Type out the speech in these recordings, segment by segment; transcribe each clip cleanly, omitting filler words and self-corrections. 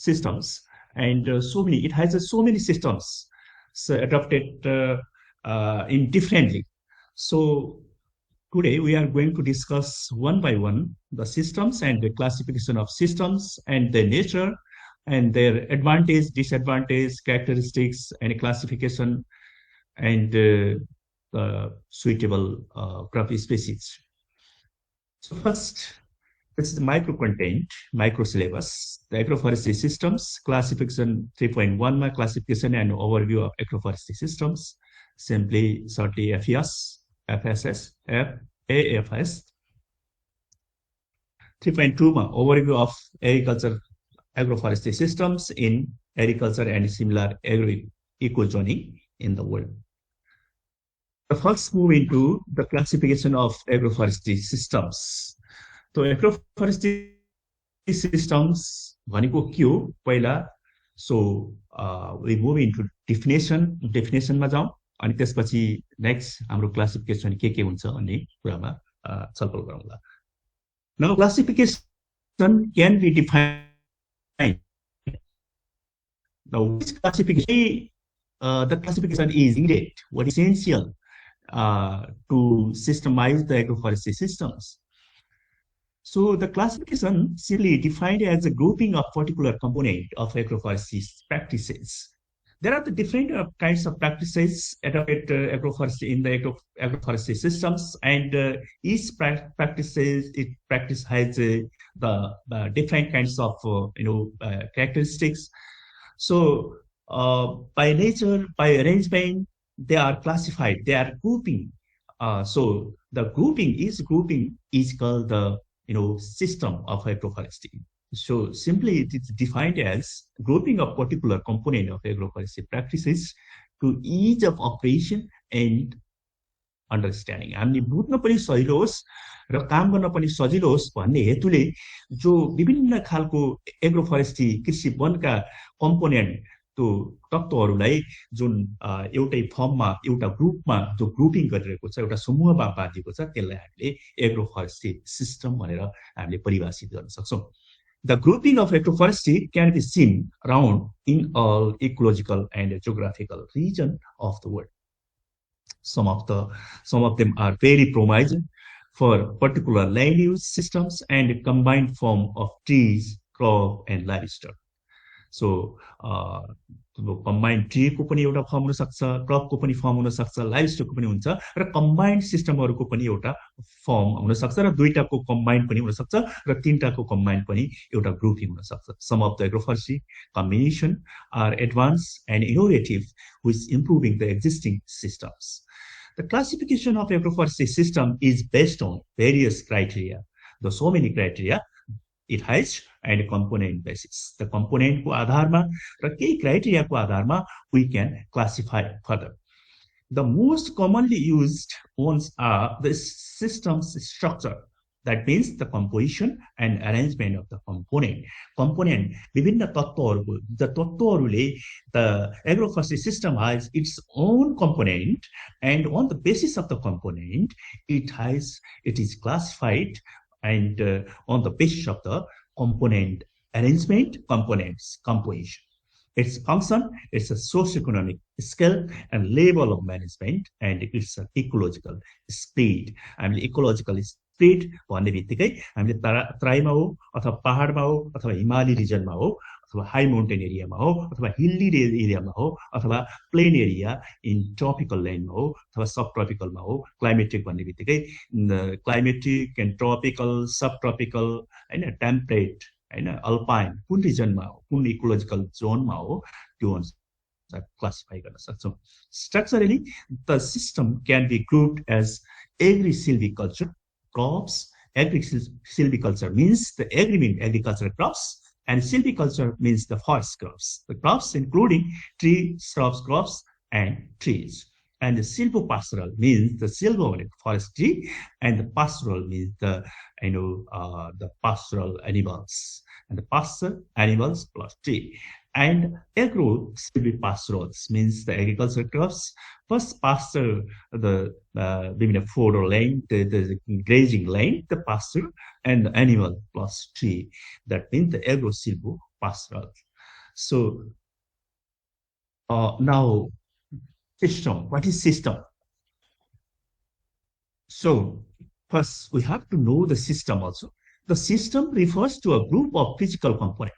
systems, and it has so many systems adopted in differently. So today we are going to discuss one by one the systems and the classification of systems and their nature and their advantage, disadvantage, characteristics, and classification, and suitable crop species. So first, it's the micro content, micro syllabus, the agroforestry systems, classification 3.1 classification and overview of agroforestry systems, simply shortly FES, FSS, AFS. 3.2 overview of agriculture agroforestry systems in agriculture and similar eco-zoning in the world. The first move into the classification of agroforestry systems. So agroforestry systems भनेको के हो पहिला. So we move into definition मा जाउँ अनि त्यसपछि next हाम्रो classification के हुन्छ भन्ने कुरामा छलफल गरौँला. Now classification can be defined. Now which classification the classification is needed, what is essential to systemize the agroforestry systems. So the classification simply defined as a grouping of particular component of agroforestry practices. There are the different kinds of practices adopted agroforestry in the agroforestry systems, and each practice has the different kinds of characteristics. So by nature, by arrangement, they are classified. They are grouping. So the grouping is called the system of agroforestry. So simply it is defined as grouping of particular component of agroforestry practices to ease of operation and understanding. हामीले बुझ्न पनि सजिलो होस् र काम गर्न पनि सजिलो होस् भन्ने हेतुले जो विभिन्न खालको एग्रोफरेस्ट्री कृषि वनका कम्पोनेन्ट त्यो तत्त्वहरूलाई जुन एउटै फर्ममा एउटा ग्रुपमा जो ग्रुपिङ गरिरहेको छ एउटा समूहमा बाँधिएको छ त्यसलाई हामीले एग्रोफरेस्ट्री सिस्टम भनेर हामीले परिभाषित गर्न सक्छौं. The grouping of agroforestry can be seen around in all ecological and geographical region of the world. Some of them are very promising for particular land use systems and combined form of trees, crop, and livestock. So, combined tree को पनि एउटा form हुन सक्छ, crop को पनि form हुन सक्छ, livestock को पनि हुन्छ र combined system हरुको पनि एउटा फर्म हुन सक्छ र दुईटाको combined पनि हुन सक्छ र तीनटाको combined पनि एउटा grouping हुन सक्छ. Some of the agroforestry combination are advanced and innovative with improving the existing systems. The classification of agroforestry system is based on various criteria. There are so many criteria it has and component basis. The component को आधारमा र केही criteria को आधारमा we can classify further. The most commonly used ones are the system's structure. That means the composition and arrangement of the component. Component विभिन्न तत्त्वहरुको the तत्त्वहरुले the agroforestry system has its own component, and on the basis of the component it is classified, and on the basis of the component arrangement, components composition. Its function, it's a socio-economic scale and level of management, and it's an ecological spread. I mean, ecological spread भन्ने बित्तिकै हामीले तराईमा हो अथवा पहाडमा हो अथवा हिमाली रिजनमा हो अथवा हाई माउन्टेन एरियामा हो अथवा हिल्ली एरियामा हो अथवा प्लेन एरिया इन ट्रपिकल ल्यान्डमा हो अथवा सब ट्रपिकलमा हो. क्लाइमेटिक भन्ने बित्तिकै climatic and tropical, sub tropical हैन, टेम्परेट हैन, अल्पाइन कुन रिजनमा हो, कुन इकोलोजिकल जोनमा हो त्यो अनुसार क्लासिफाई गर्न सक्छौं. Structurally, the system can be grouped as agri-silviculture crops. Agri-silviculture means the agri means agricultural crops, and silviculture means the forest crops. The crops including tree, shrubs, crops, and trees. And the silvopastoral means the silvo forestry, and the pastoral means the the pastoral animals, and the pasture animals plus tree. And agro-silvopastorals means the agricultural crops, first pasture, the fodder land, the grazing land, the pasture, and the animal plus tree. That means the agro-silvopastoral. So now system. What is system? So first we have to know the system also. The system refers to a group of physical components.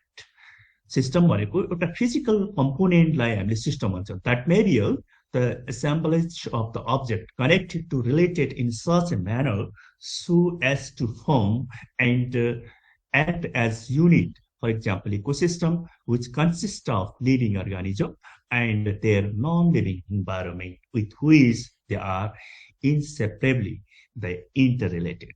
System भनेको एउटा physical कम्पोनेन्टलाई हामीले system भन्छौँ that may be the assemblage of the object connected to related in such a manner so as to form and act as unit. For example, ecosystem, which consists of living organism and their non-living environment with which they are inseparably interrelated.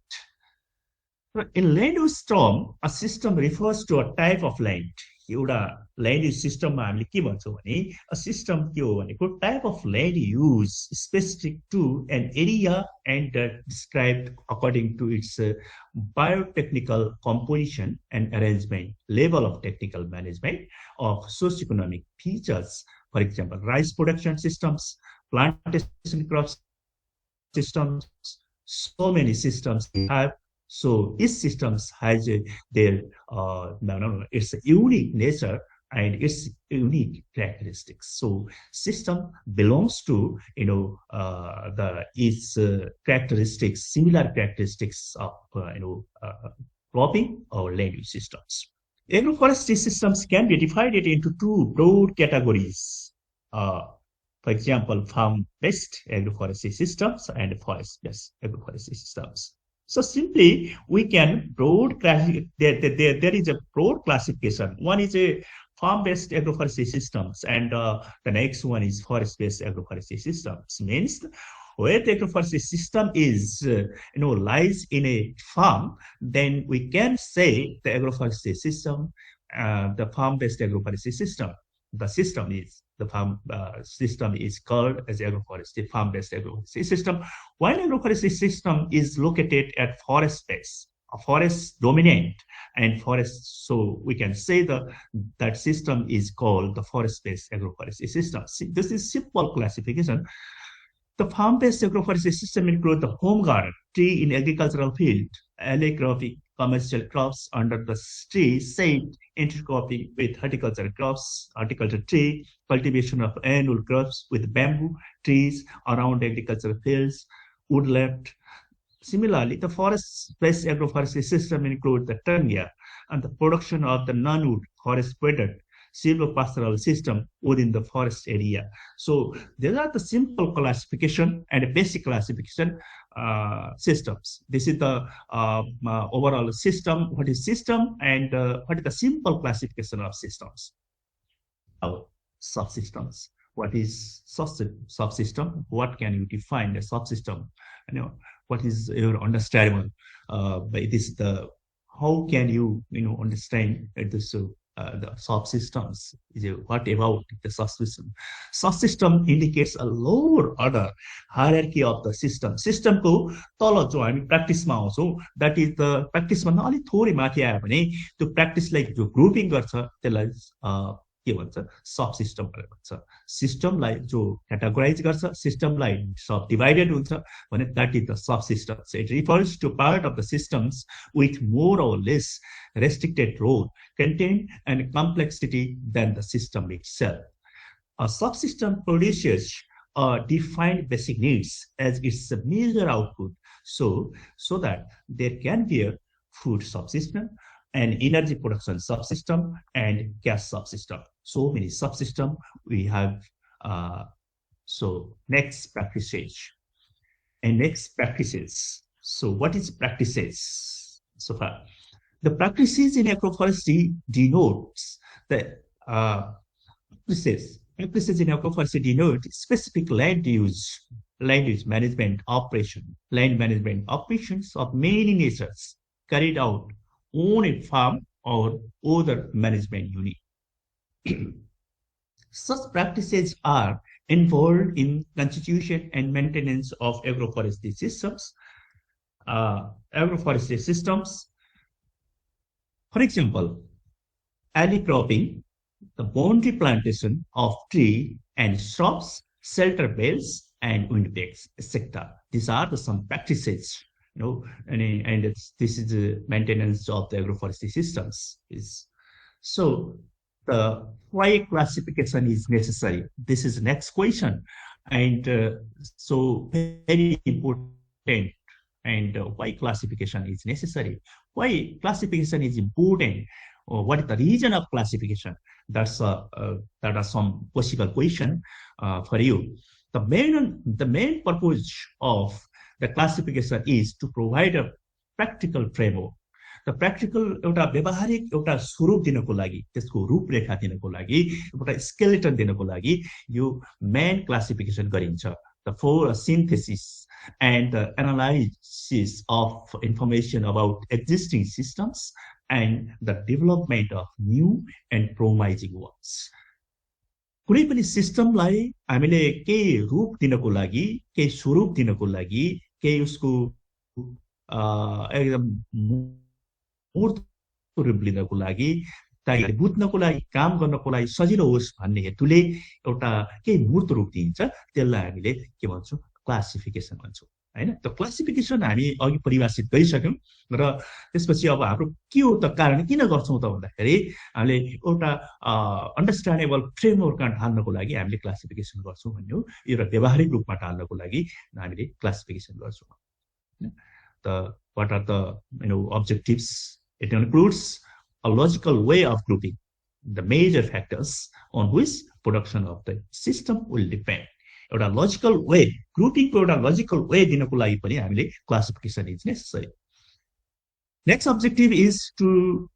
In land use term, a system refers to a type of land. एउटा land use सिस्टममा हामीले के भन्छौँ भने a system के हो भनेको type of land use specific to an area and described according to its biotechnical composition and arrangement level of technical management of socioeconomic features. For example, rice production systems, plantation crop systems, so many systems we have. So each systems has their it's a unique nature and its unique characteristics. So system belongs to its characteristics, similar characteristics of cropping or land use systems. Agroforestry systems can be divided into two broad categories. For example, farm-based agroforestry systems and forest-based agroforestry systems. So simply, we can there is a broad classification. One is a farm-based agroforestry systems, and the next one is forest-based agroforestry systems. Means where the agroforestry system is, lies in a farm, then we can say the agroforestry system, the farm-based agroforestry system. The farm system is called as agroforestry, farm-based agroforestry system. While agroforestry system is located at forest base, a forest dominant and forest, so we can say that system is called the forest-based agroforestry system. See, this is simple classification. The farm-based agroforestry system includes the home garden, tree in agricultural field, alley cropping, commercial crops under the tree, shade, intercropping with horticultural crops, horticulture tree, cultivation of annual crops with bamboo trees around agricultural fields, woodland. Similarly, the forest-based agroforestry system includes the tundra and the production of the non-wood forest product, silvopastoral system within the forest area. So these are the simple classification and basic classification systems. This is the overall system. What is system and what is the simple classification of systems? Now, subsystems. What is subsystem? What can you define a subsystem? What is your understanding by this? How can you understand this? The subsystems. What about the subsystem? Subsystem indicates a lower order hierarchy of the system. System को तल जो हामी प्र्याक्टिसमा आउँछौँ, that is the practice भन्दा अलि थोरै माथि आयो भने त्यो प्र्याक्टिसलाई जो ग्रुपिङ गर्छ त्यसलाई के भन्छ सबसिस्टम भनेर भन्छ. सिस्टमलाई जो क्याटेगोराइज गर्छ, सिस्टमलाई सब डिवाइडेड हुन्छ भने that is the subsystems. It refers to part of the systems with more or less restricted role, content and complexity than the system itself. A subsystem produces defined basic needs as its major output, so that there can be a food subsystem, an energy production subsystem, and gas subsystem. So many subsystems we have. So next practices. So what is practices so far? The practices in agroforestry denotes the practices in agroforestry denote specific land use management operations of many natures carried out on a farm or other management unit. Such practices are involved in constitution and maintenance of agroforestry systems. For example, alley cropping, the boundary plantation of tree and shrubs, shelter bales, and windbreaks, etc. These are some practices, and this is the maintenance of the agroforestry systems. So the why classification is necessary? This is next question. And so very important. And why classification is necessary? Why classification is important? Or what is the reason of classification? That are some possible question for you. The main purpose of the classification is to provide a practical framework. The practical एउटा व्यवहारिक एउटा स्वरूप दिनको लागि, त्यसको रूपरेखा दिनको लागि, एउटा स्केलेटन दिनको लागि यो मेन क्लासिफिकेसन गरिन्छ. For a synthesis and analysis of information about existing systems and the development of new and promising ones. कुनै पनि सिस्टमलाई हामीले केही रूप दिनको लागि, केही स्वरूप दिनको लागि, केही उसको एकदम मूर्त रूप लिनको लागि, ताकि बुझ्नको लागि, काम गर्नको लागि सजिलो होस् भन्ने हेतुले एउटा केही मूर्त रूप दिन्छ. त्यसलाई हामीले के भन्छौँ? क्लासिफिकेसन भन्छौँ, हैन? त क्लासिफिकेसन हामी अघि परिभाषित गरिसक्यौं र त्यसपछि अब हाम्रो के हो त कारण किन गर्छौं त भन्दाखेरि हामीले एउटा अन्डरस्ट्यान्डेबल फ्रेमवर्क ढाल्नको लागि हामीले क्लासिफिकेसन गर्छौं भन्ने हो. एउटा व्यावहारिक रूपमा ढाल्नको लागि हामीले क्लासिफिकेसन गर्छौं. The what are the objectives? It includes a logical way of grouping the major factors on which production of the system will depend. एउटा logical way, grouping को एउटा logical way दिनको लागि पनि हामीले classification is necessary. Next objective is to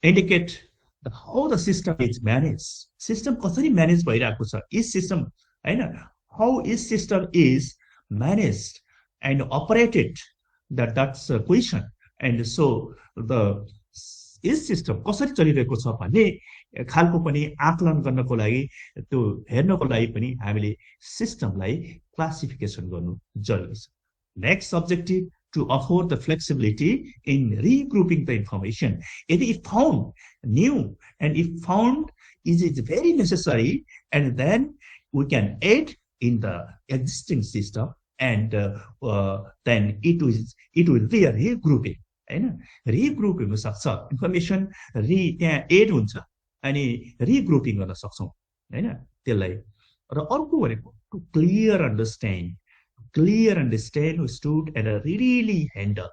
indicate how the system is managed. System कसरी manage भइरहेको छ? Each system, हैन? How each system is managed and operated. That's a question. And so the each system कसरी चलिरहेको छ भन्ने खालको पनि आकलन गर्नको लागि, त्यो हेर्नको लागि पनि हामीले सिस्टमलाई क्लासिफिकेसन गर्नु जरुरी छ. Next objective, to afford the flexibility in regrouping the information. If found new and if found is very necessary, and then we can add in the existing system, and then it will be a regrouping. हैन? Regroup हुन सक्छ, information त्यहाँ add हुन्छ अनि रिग्रुपिङ गर्न सक्छौं, हैन? त्यसलाई र अर्को भनेको टु क्लियर अन्डरस्ट्यान्ड स्टुड एन्ड रियली ह्यान्डल.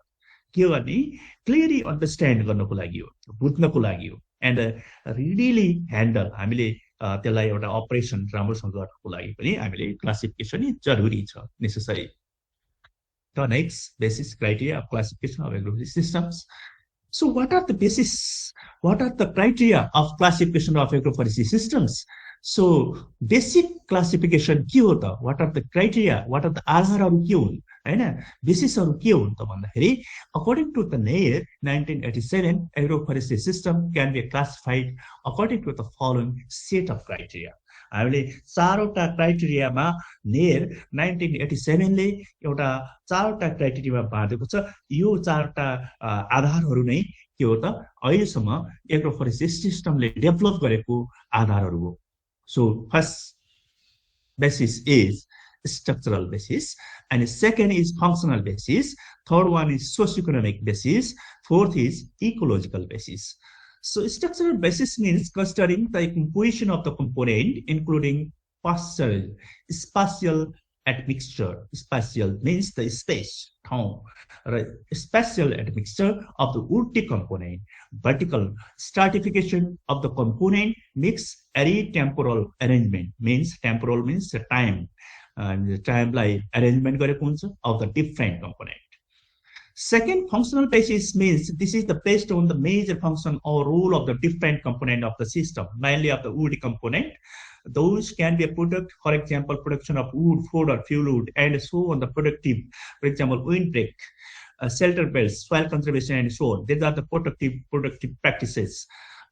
के भने क्लियरली अन्डरस्ट्यान्ड गर्नको लागि हो, बुझ्नको लागि हो, एन्ड रियली ह्यान्डल हामीले त्यसलाई एउटा अपरेसन राम्रोसँग गर्नको लागि पनि हामीले क्लासिफिकेसन जरुरी छ, necessary. The next basis criteria of classification of agroforestry systems. So what are the criteria of classification of agroforestry systems? So basic classification के हो त? What are the criteria? What are the आधारहरू के हुन्? हैन? बेसिसहरू के हुन् त भन्दाखेरि according to the NAIR 1987, agroforestry system can be classified according to the following set of criteria. हामीले चारवटा क्राइटेरियामा नेयर 1987 ले एउटा चारवटा क्राइटेरियामा बाँधेको छ. यो चारवटा आधारहरू नै के हो त? अहिलेसम्म एग्रोफोरेस्ट्री सिस्टमले डेभलप गरेको आधारहरू हो. So first basis is structural basis, and second is functional basis, third one is socio-economic basis, fourth is ecological basis. So structural basis means considering the composition of the component, including spatial admixture. Spatial means the space, spatial admixture of the woody component, vertical stratification of the component, mix array temporal arrangement means temporal means the time, and the time like arrangement of the different component. Second, functional basis means this is the based on the major function or role of the different component of the system, mainly of the wood component. Those can be a product, for example, production of wood, fodder, fuel wood, and so on. The productive, for example, windbreak, shelter belts, soil conservation, and so on. These are the productive practices.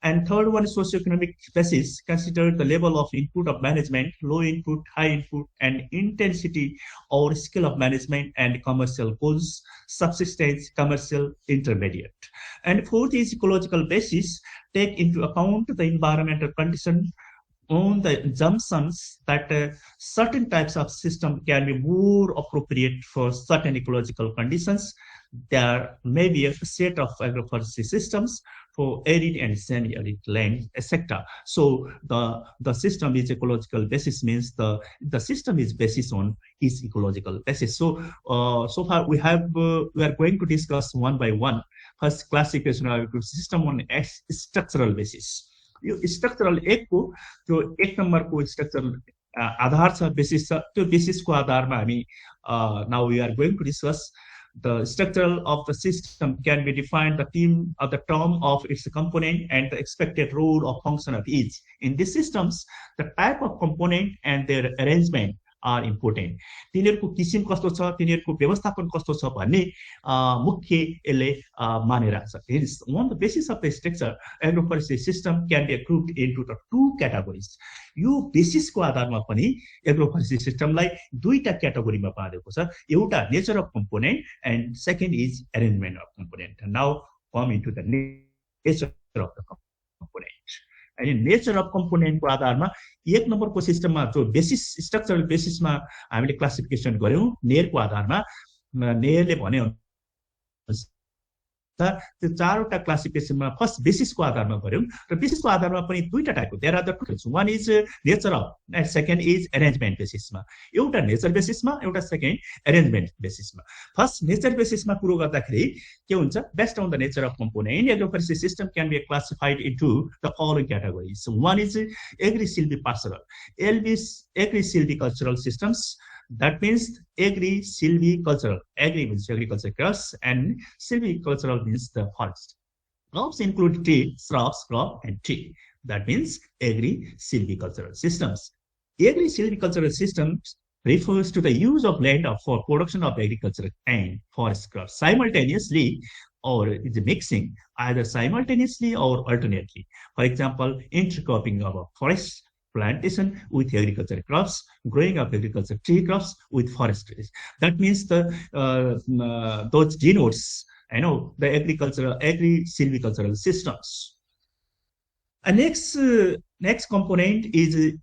And third one is socio-economic basis. Consider the level of input of management, low input, high input, and intensity or skill of management, and commercial goals, subsistence, commercial, intermediate. And fourth is ecological basis. Take into account the environmental condition on the assumptions that certain types of system can be more appropriate for certain ecological conditions. There may be a set of agroforestry systems for arid and semi-arid land, etc. So the system is ecological basis means the system is basis on is ecological basis. So so far we are going to discuss one by one. First, classification of system on structural basis. यो structural एकको त्यो एक नम्बरको structural आधार छ, basis छ, त्यो बेसिसको आधारमा हामी now we are going to discuss the structure of the system can be defined the theme of the term of its component and the expected role or function of each. In these systems, the type of component and their arrangement are important. तिनीहरुको किसिम कस्तो छ, तिनीहरुको व्यवस्थापन कस्तो छ भन्ने मुख्य यसले मानेर छ. On the basis of the structure, agroforestry system can be grouped into the two categories. यो बेसिसको आधारमा पनि agroforestry systemलाई दुईटा क्याटेगोरीमा बाँडेको छ. एउटा nature of component and second is arrangement of component. Now come into the nature of the component. अनि nature of कम्पोनेन्टको आधारमा एक नम्बरको सिस्टममा जो बेसिस स्ट्रक्चरल बेसिसमा हामीले क्लासिफिकेसन गर्यौं नेयरको आधारमा, नेयरले भने त्यो चारवटा क्लासिफिकेसनमा फर्स्ट बेसिसको आधारमा गर्यौं र बेसिसको आधारमा पनि दुईटा टाइपको there are the two types. One is nature of and second is arrangement बेसिसमा. एउटा नेचर बेसिसमा, एउटा सेकेन्ड अरेन्जमेन्ट बेसिसमा. फर्स्ट नेचर बेसिसमा कुरो गर्दाखेरि के हुन्छ, based on the nature of component agroforestry system can be classified into the following categories. One is agri silvipastoral, agri silvicultural systems. That means agri-silvicultural. Agri means agriculture crops and silvicultural means the forest. Crops include tree, shrubs, crop and tree. That means agri-silvicultural systems. Agri-silvicultural systems refers to the use of land for production of agriculture and forest crops simultaneously or is mixing either simultaneously or alternately. For example, intercropping of a forest, plantation with agriculture crops, growing of agriculture tree crops with forest trees. That means those denotes, the agri-silvicultural systems. And next component is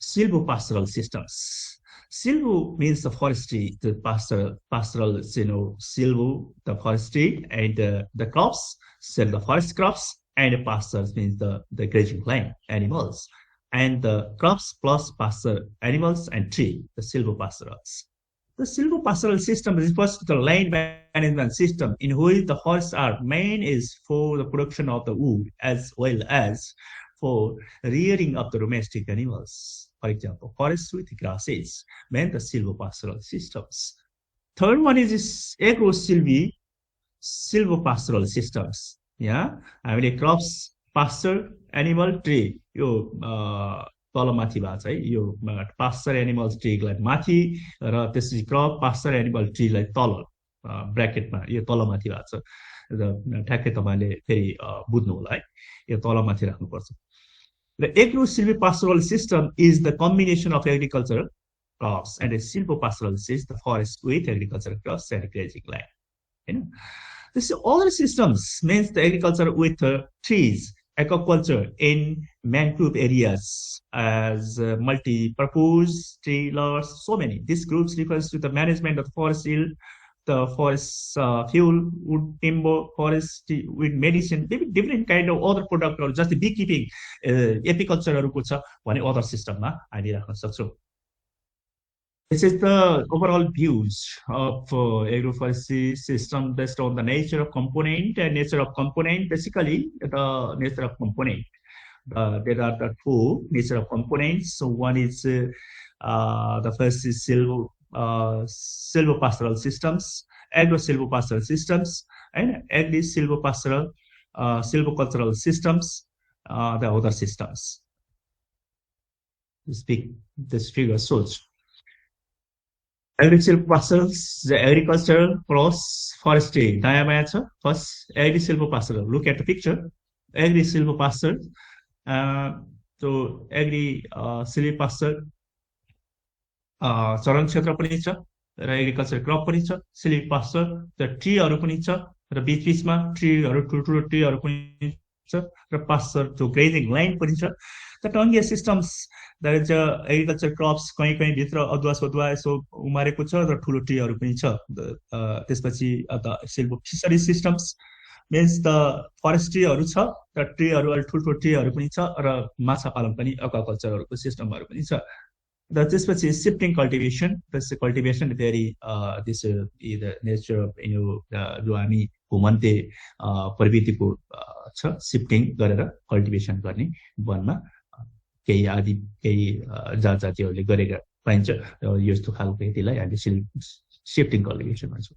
silvopastoral systems. Silvo means the forestry, the pastoral, silvo, the forestry, and the crops, the forest crops. And pastures means the grazing land animals, and the crops plus pasture animals and tree, the silvopastorals. The silvopastoral system refers to the land management system in which the forests are main is for the production of the wood as well as for rearing of the domestic animals. For example, forests with grasses meant the silvopastoral systems. Third one is silvopastoral systems. Yeah, हामीले crops, pasture, animal, tree यो तलमाथि भएको छ है. यो pasture animal ट्रीलाई माथि र त्यसपछि क्रप, पास्चर, एनिमल ट्रीलाई तल ब्र्याकेटमा यो तलमाथि भएको छ र ठ्याक्कै तपाईले फेरि बुझ्नु होला है, यो तलमाथि राख्नुपर्छ. The agro-silvipastoral system is the combination of agricultural crops and a silvopastoral system, the forest with agricultural crops and grazing land. This other systems means the agriculture with trees, aquaculture in mangrove areas as multi-purpose tree lots, so many. These groups refers to the management of the forest yield, the forest fuel, wood, timber, forest with medicine, maybe different kind of other product or just the beekeeping, apiculture one other system हामी राख्न सक्छौं. This is the overall views of agroforestry system based on the nature of component and nature of component. Basically, the nature of component. There are the two nature of components. So one is the first is silvopastoral systems, agro-silvopastoral systems, and agri-silvopastoral silvicultural systems. The other systems. This figure shows. Agri-silvopastorals, the agricultural plus forestry. First, agri-silvopastoral. Look at the picture. Agri-silvopastor. So, agri-silvopastor. चरण क्षेत्र पनि छ र agriculture crop पनि छ. सिल्भिपास्टर र ट्रीहरु पनि छ र बीच-बीचमा ट्रीहरु ठुलठुलो ट्रीहरु पनि छ र पास्चर जो ग्रेजिङ ल्यान्ड पनि छ. The Tongia systems, there is agriculture crops, कहीं भित्र अदुवा सदुवा यसो उमारेको छ र ठुलो ट्रीहरु पनि छ. त्यसपछि the silvo fishery systems, means the forestryहरू छ, र ट्रीहरू ठुल्ठुलो ट्रीहरू पनि छ, र माछा पालन पनि aquacultureहरूको सिस्टमहरू पनि छ। र त्यसपछि shifting cultivation, this cultivation very this the nature of जो हामी घुमन्ते प्रवृत्तिको छ, शिफ्टिङ गरेर कल्टिभेसन गर्ने वनमा केही आदि केही जातिहरूले गरेका पाइन्छ। र यस्तो खालको खेतीलाई हामीले शिफ्टिङ कल्टिभेसन भन्छौँ।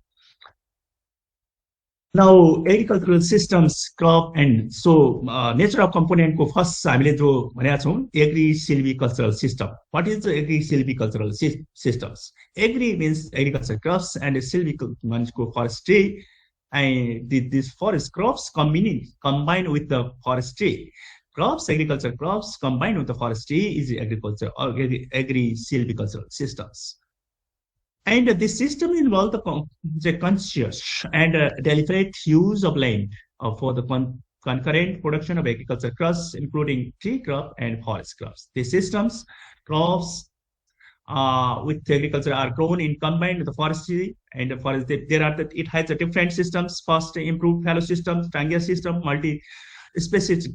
Now, agricultural systems, crop, and so nature of component को first हामीले जो भनेका छौँ agri-silvicultural system. What is the agri-silvicultural systems? Agri means agriculture crops, and silviculture means forestry, and these forest crops combined with the forestry. Crops, agriculture crops combined with the forestry is agriculture or agri-silvicultural systems. And this system involves the conscious and deliberate use of land for the concurrent production of agriculture crops, including tree crop and forest crops. These systems, crops with agriculture are grown in combined with the forestry and the forest. It has a different systems. First, improved fallow system, triangular system, multi-species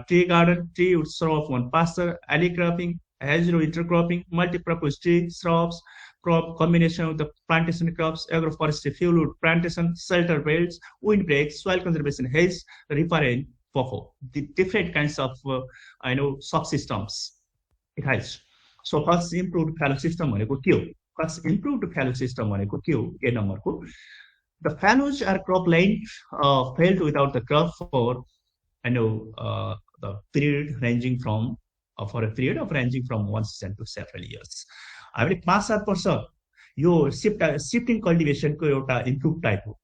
tree garden, tree with shrub one pasture, alley cropping, hedgerow intercropping, multi-purpose tree, shrubs, crop combination with the plantation crops, agroforestry, fuel wood plantation, shelter belts, windbreaks, soil conservation hedge, riparian, buffer. The different kinds of subsystems it has. So first improved fallow system भनेको के हो? First improved fallow system भनेको के हो? A number को. The fallows are crop line failed without the crop for the period ranging from for a period of ranging from 1 season to several years. हामीले 5-7 वर्ष यो शिफ्टिङ कल्टिभेसनको एउटा इम्प्रुभ टाइप हो।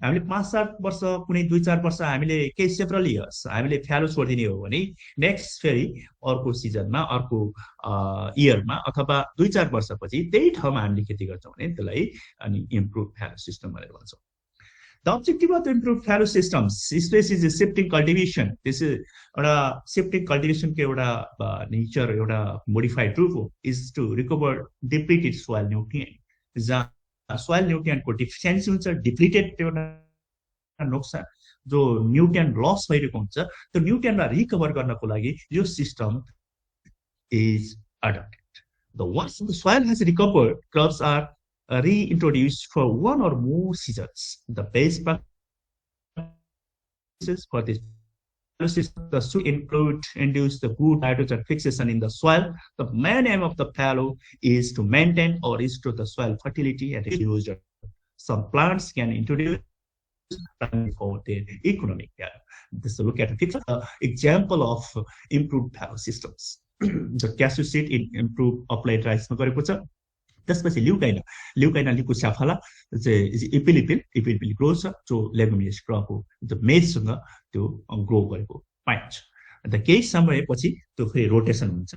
हामीले 5-7 वर्ष कुनै 2-4 वर्ष हामीले केही सेभरल इयर्स हामीले फ्यालो छोडिदिने हो भने नेक्स्ट फेरि अर्को सिजनमा अर्को इयरमा अथवा 2-4 वर्षपछि त्यही ठाउँमा हामीले खेती गर्छौँ भने त्यसलाई अनि इम्प्रुभ फ्यालो सिस्टम भनेर भन्छौँ। The objective of the improved fallow systems, especially is shifting cultivation. This is shifting cultivation के एउटा nature एउटा modified रूप is to recover depleted soil nutrient. जहाँ soil nutrient को deficiency हुन्छ, depleted एउटा नोक्सान जो nutrient loss भइरहेको हुन्छ, त्यो nutrient लाई recover गर्नको लागि यो system is adopted. Once the soil has recovered, crops are reintroduced for one or more seasons. The base practices for this system should induce the good nitrogen fixation in the soil. The main aim of the fallow is to maintain or restore the soil fertility and reduce. Some plants can introduce for their economic value. This look at a picture example of improved fallow systems. The cashew seed in improved applied rice त्यसपछि ल्युकाइना लिकुसाफाला चाहिँ इपिलिपिल grow छ जो leguminous crop हो the मेजसँग त्यो grow गरेको पाइन्छ। अन्त केही समयपछि त्यो फेरि रोटेसन हुन्छ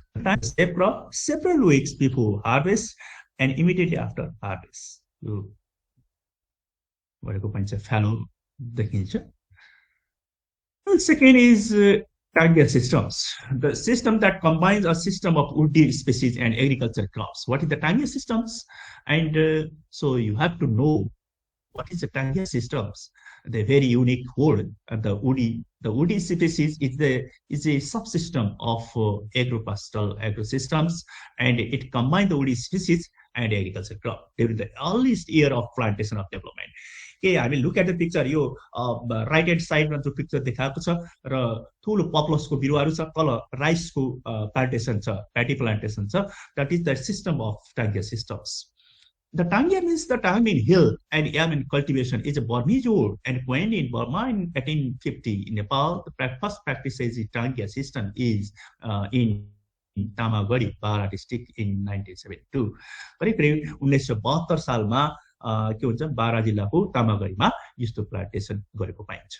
several weeks before harvest and immediately after harvest यो गरेको पाइन्छ fallow देखिन्छ। Second is Target systems, the system that combines a system of woody species and agriculture crops. What is the target systems? And so you have to know what is the target systems. The very unique word. The woody species is a subsystem of agropastoral agrosystems, and it combines the woody species and agriculture crop during the earliest year of plantation of development. Okay, I will look at the picture. यो right hand side मा जो picture देखाएको छ र ठुलो पप्लस को बिरुवाहरू छ, तल राइस को plantation छ, paddy plantation छ. That is the system of Tangia systems. The Tangia means the time in hill and yamen cultivation is a Burmese word, and when in Burma in 1850 in Nepal, the first practice is the Tangia system is in Tamagadi, Bara district in 1972. करिब 1972 सालमा के हुन्छ बारा जिल्लाको तामागढीमा यस्तो plantation गरेको पाइन्छ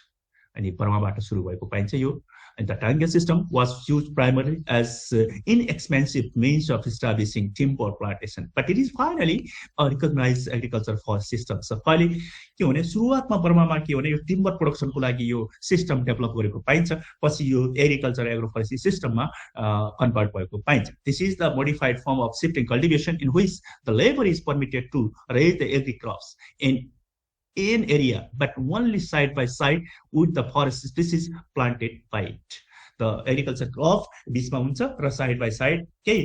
अनि बर्माबाट सुरु भएको पाइन्छ यो। And the Tangia system was used primarily as inexpensive means of establishing timber plantation, but it is finally a recognized agriculture forest system. So कहिले के भने सुरुवातमा बर्मामा के भने यो टिम्बर प्रोडक्सनको लागि यो सिस्टम डेभलप गरेको पाइन्छ, पछि यो एग्रिकल्चर एग्रोफोरेस्ट्री सिस्टममा कन्भर्ट भएको पाइन्छ। This is the modified form of shifting cultivation in which the labor is permitted to raise the agri crops in in area, but only side by side with the forest species planted by it. The agriculture crop बिचमा हुन्छ र side by side केही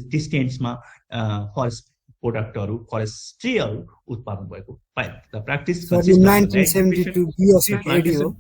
डिस्टेन्समा forest प्रोडक्टहरू फरेस्ट्रीहरू उत्पादन भएको पाइन्छ. The practice Sorry, consists of 1972 tree plantation,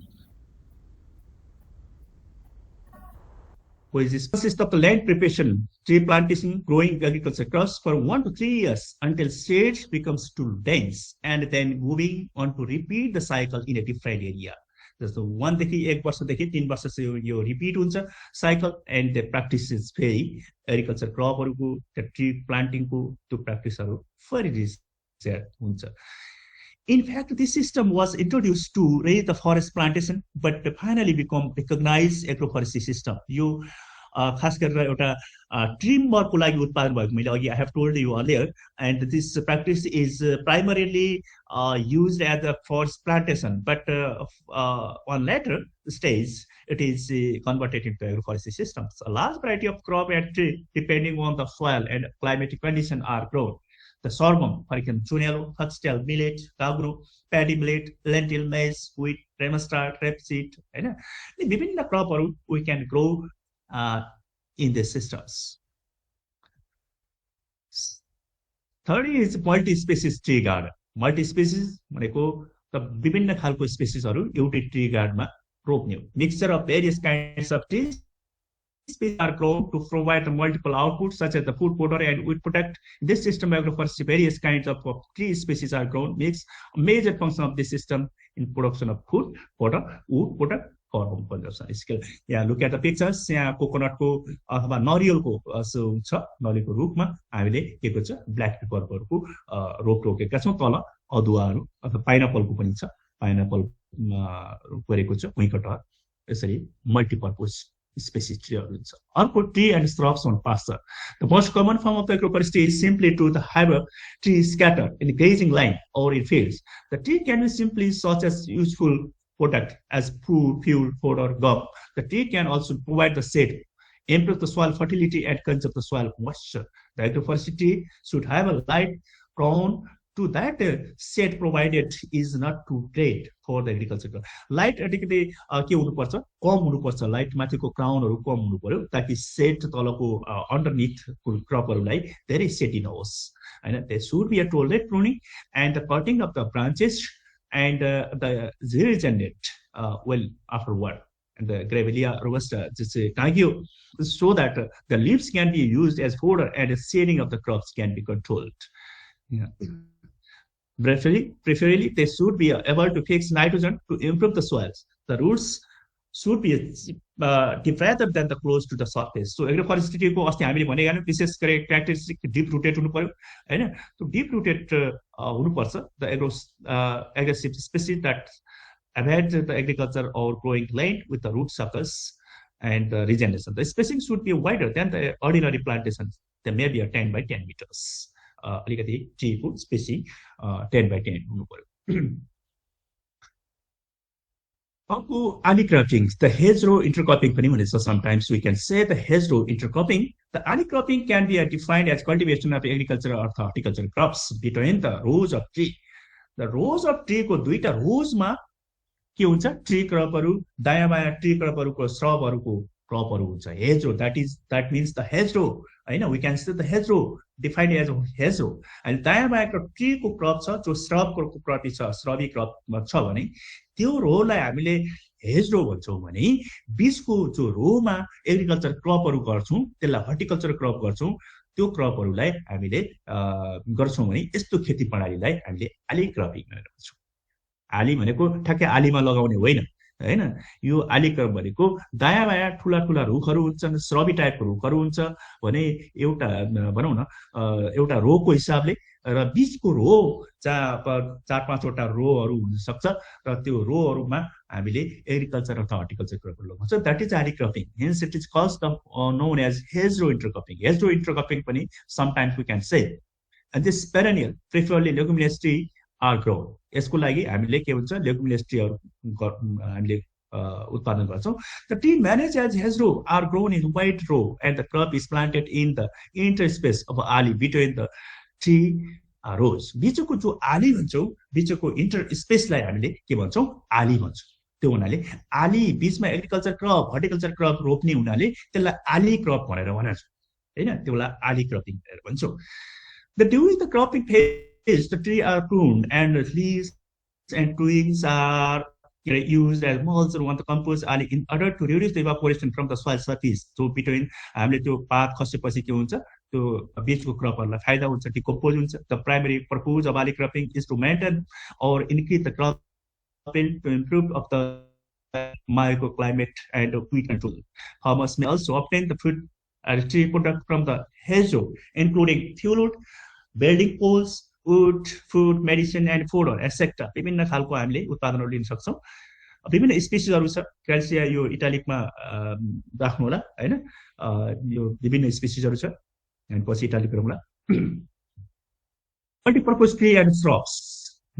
which consists of the land preparation, tree plantation, growing agriculture crops for 1 to 3 years until shade becomes too dense, and then moving on to repeat the cycle in a different area. जस्तो 1 देखि 1 वर्षदेखि 3 वर्षसम्म यो repeat हुन्छ cycle, and the practices फेरि agriculture क्रपहरूको tree प्लान्टिङको त्यो प्र्याक्टिसहरू फेरि रिसेट हुन्छ. In fact, this system was introduced to raise the forest plantation, but finally become recognized agroforestry system. यो खास गरेर एउटा ट्रिमरको लागि उत्पादन भएको मैले अघि I have told you earlier, and this practice is primarily used as a forest plantation, but on later stage it is converted into agroforestry systems. A large variety of crop and tree depending on the soil and climatic condition are grown. The sorghum, for example, chunelo, foxtail, millet, kagru, paddy millet, lentil, maize, wheat, mustard, rapeseed, and विभिन्न क्रपहरू we can grow in the systems. Third is multi-species tree garden. Multi-species भनेको त विभिन्न खालको स्पेसिसहरू एउटै tree गार्डनमा रोप्ने हो. Mixture of various kinds of trees species are grown to provide the multiple outputs such as the food fodder and wood product. In this system, agroforestry, various kinds of tree species are grown. Makes a major function of this system in production of food fodder, wood product, carbon consumption. Yeah, look at the pictures. यहाँ कोकोनटको अथवा नरिवलको छ, नरिवलको रुखमा हामीले के गर्छ black पेपरहरूको रोप रोकेका छौँ. तल अदुवाहरू अथवा पाइनापलको पनि छ, पाइनापल गरेको छ, भुइँकटहर. यसरी multipurpose species tree. Orchid tree and shrubs on pasture. The most common form of agroforestry is simply to have a tree scattered in a grazing line or in fields. The tree can be simply such as useful product as food, fuel, fodder, gum. The tree can also provide the shade, improve the soil fertility, and conserve the soil moisture. The agroforestry tree should have a light crown to that shade provided is not too great for the agriculture. Light अलिकति के हुनुपर्छ, कम हुनुपर्छ, light माथिको क्राउनहरू कम हुनु पर्यो ताकि set तलको अन्डरनीथ क्रपहरूलाई धेरै सेटिन होस् हैन. There should be a tolerant pruning and the cutting of the branches and the regenerate well afterward. And the Grevillea robusta tagio, so that the leaves can be used as fodder and the shading of the crops can be controlled. Yeah. Preferably, they should be able to fix nitrogen to improve the soils. The roots should be deep rather than the close to the surface. So agroforestry को अस्ति हामीले भनेका नि विशेष गरी characteristic deep rooted हुनु पर्यो हैन. So deep rooted हुनु पर्छ. The aggressive species that avoid the agriculture or growing land with the root suckers and regeneration. The spacing should be wider than the ordinary plantations. There may be a 10 by 10 meters. अलिकति ट्रीको spacing 10 by 10 हुनु पर्यो. अर्को आली cropping, the hedgerow intercropping पनि भनिन्छ. Sometimes we can say the hedgerow intercropping. The alley cropping can be defined as cultivation of agricultural or horticultural crops between the rows of tree. The rows of tree को दुईटा रोजमा के हुन्छ, tree क्रपहरू दायाँ बायाँ tree क्रपहरूको श्रबहरूको क्रपहरू हुन्छ. hedgerow, that means the hedgerow हैन. We can say the hedgerow defined as a hedgerow. And दायाँ बायाँको ट्रीको crop छ जो श्रबको क्रप छ, श्रबी क्रप छ भने त्यो रोलाई हामीले hedgerow भन्छौँ भने बीचको जो रोमा एग्रिकल्चर क्रपहरू गर्छौँ त्यसलाई हर्टिकल्चर क्रप गर्छौँ. त्यो क्रपहरूलाई हामीले गर्छौँ भने यस्तो खेती प्रणालीलाई हामीले आली क्रपिङ भनेर भन्छौँ. आली भनेको ठ्याक्कै आलीमा लगाउने होइन हैन. यो आली क्रप भनेको दायाँ बायाँ ठुला ठुला रुखहरू हुन्छन्, श्रबी टाइपको रुखहरू हुन्छ भने एउटा भनौँ न एउटा रोको हिसाबले र बीचको रो जहाँ 4-5 वटा रोहरू हुन सक्छ र त्यो रोहरूमा हामीले एग्रिकल्चर अथवा हर्टिकल्चर क्रपहरू लगाउँछ. That is alley cropping. Hence it is called known as hedgerow intercropping. hedgerow intercropping पनि sometimes we can say. And this perennial, preferably leguminous tree are grown. यसको लागि हामीले के हुन्छ leguminous treeहरू हामीले उत्पादन गर्छौं. The tree managed as hedgerow are grown in wide row and the crop is planted in the interspace of alley between the tree रोज बिचको जो आली भन्छौँ बिचको इन्टर स्पेसलाई हामीले के भन्छौँ आली भन्छौँ त्यो हुनाले आली बिचमा एग्रिकल्चर क्रप हर्टिकल्चर क्रप रोप्ने हुनाले त्यसलाई आली क्रप भनेर भन्छौँ हैन त्यसलाई आली क्रपिङ भनेर भन्छौँ during the cropping phase the tree are pruned and leaves and twigs are used as mulch or want to compost in order to reduce the evaporation from the soil surface so between हामीले त्यो पात खसेपछि के हुन्छ त्यो बीचको क्रपहरुलाई फाइदा हुन्छ decompose हुन्छ the primary purpose of alley cropping is to maintain or increase the crop yield to improve of the microclimate and weed control farmers may also obtain the food tree product from the hedgerow including fuel building poles wood food medicine and fodder etc विभिन्न खालको हामीले उत्पादनहरु लिन सक्छौं विभिन्न स्पेसिसहरु छ क्याल्सिया यो इटालिकमा राख्नु होला हैन यो विभिन्न स्पेसिसहरु छ अनि पछि इटालिक गरौँला multipurpose tree and shrubs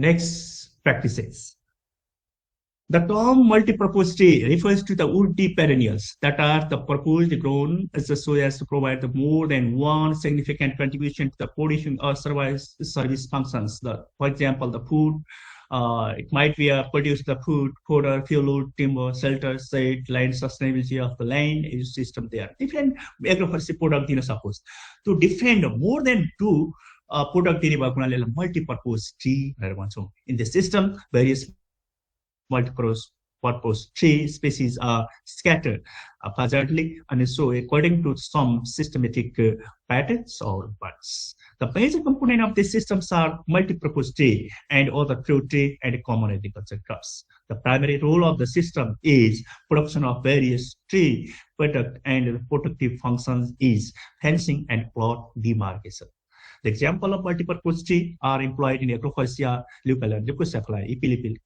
next practices The term multipurpose tree refers to the woody perennials that are the proposed grown so as to provide the more than one significant contribution to the producing or service functions. For example, the food, it might be produce the food, fodder, fuel, timber, shelter, shade, land sustainability of the land ecosystem there. Different agroforestry product in suppose to defend more than two product in multipurpose tree. In the system, various multi-purpose tree species are scattered haphazardly and so according to some systematic patterns or buds. The major component of these systems are multi-purpose tree and other fruit tree and common agriculture crops. The primary role of the system is production of various tree product and protective functions is fencing and plot demarcation. The example of multipurpose tree are employed in Agroforestry, Leucocephala, Epilipil,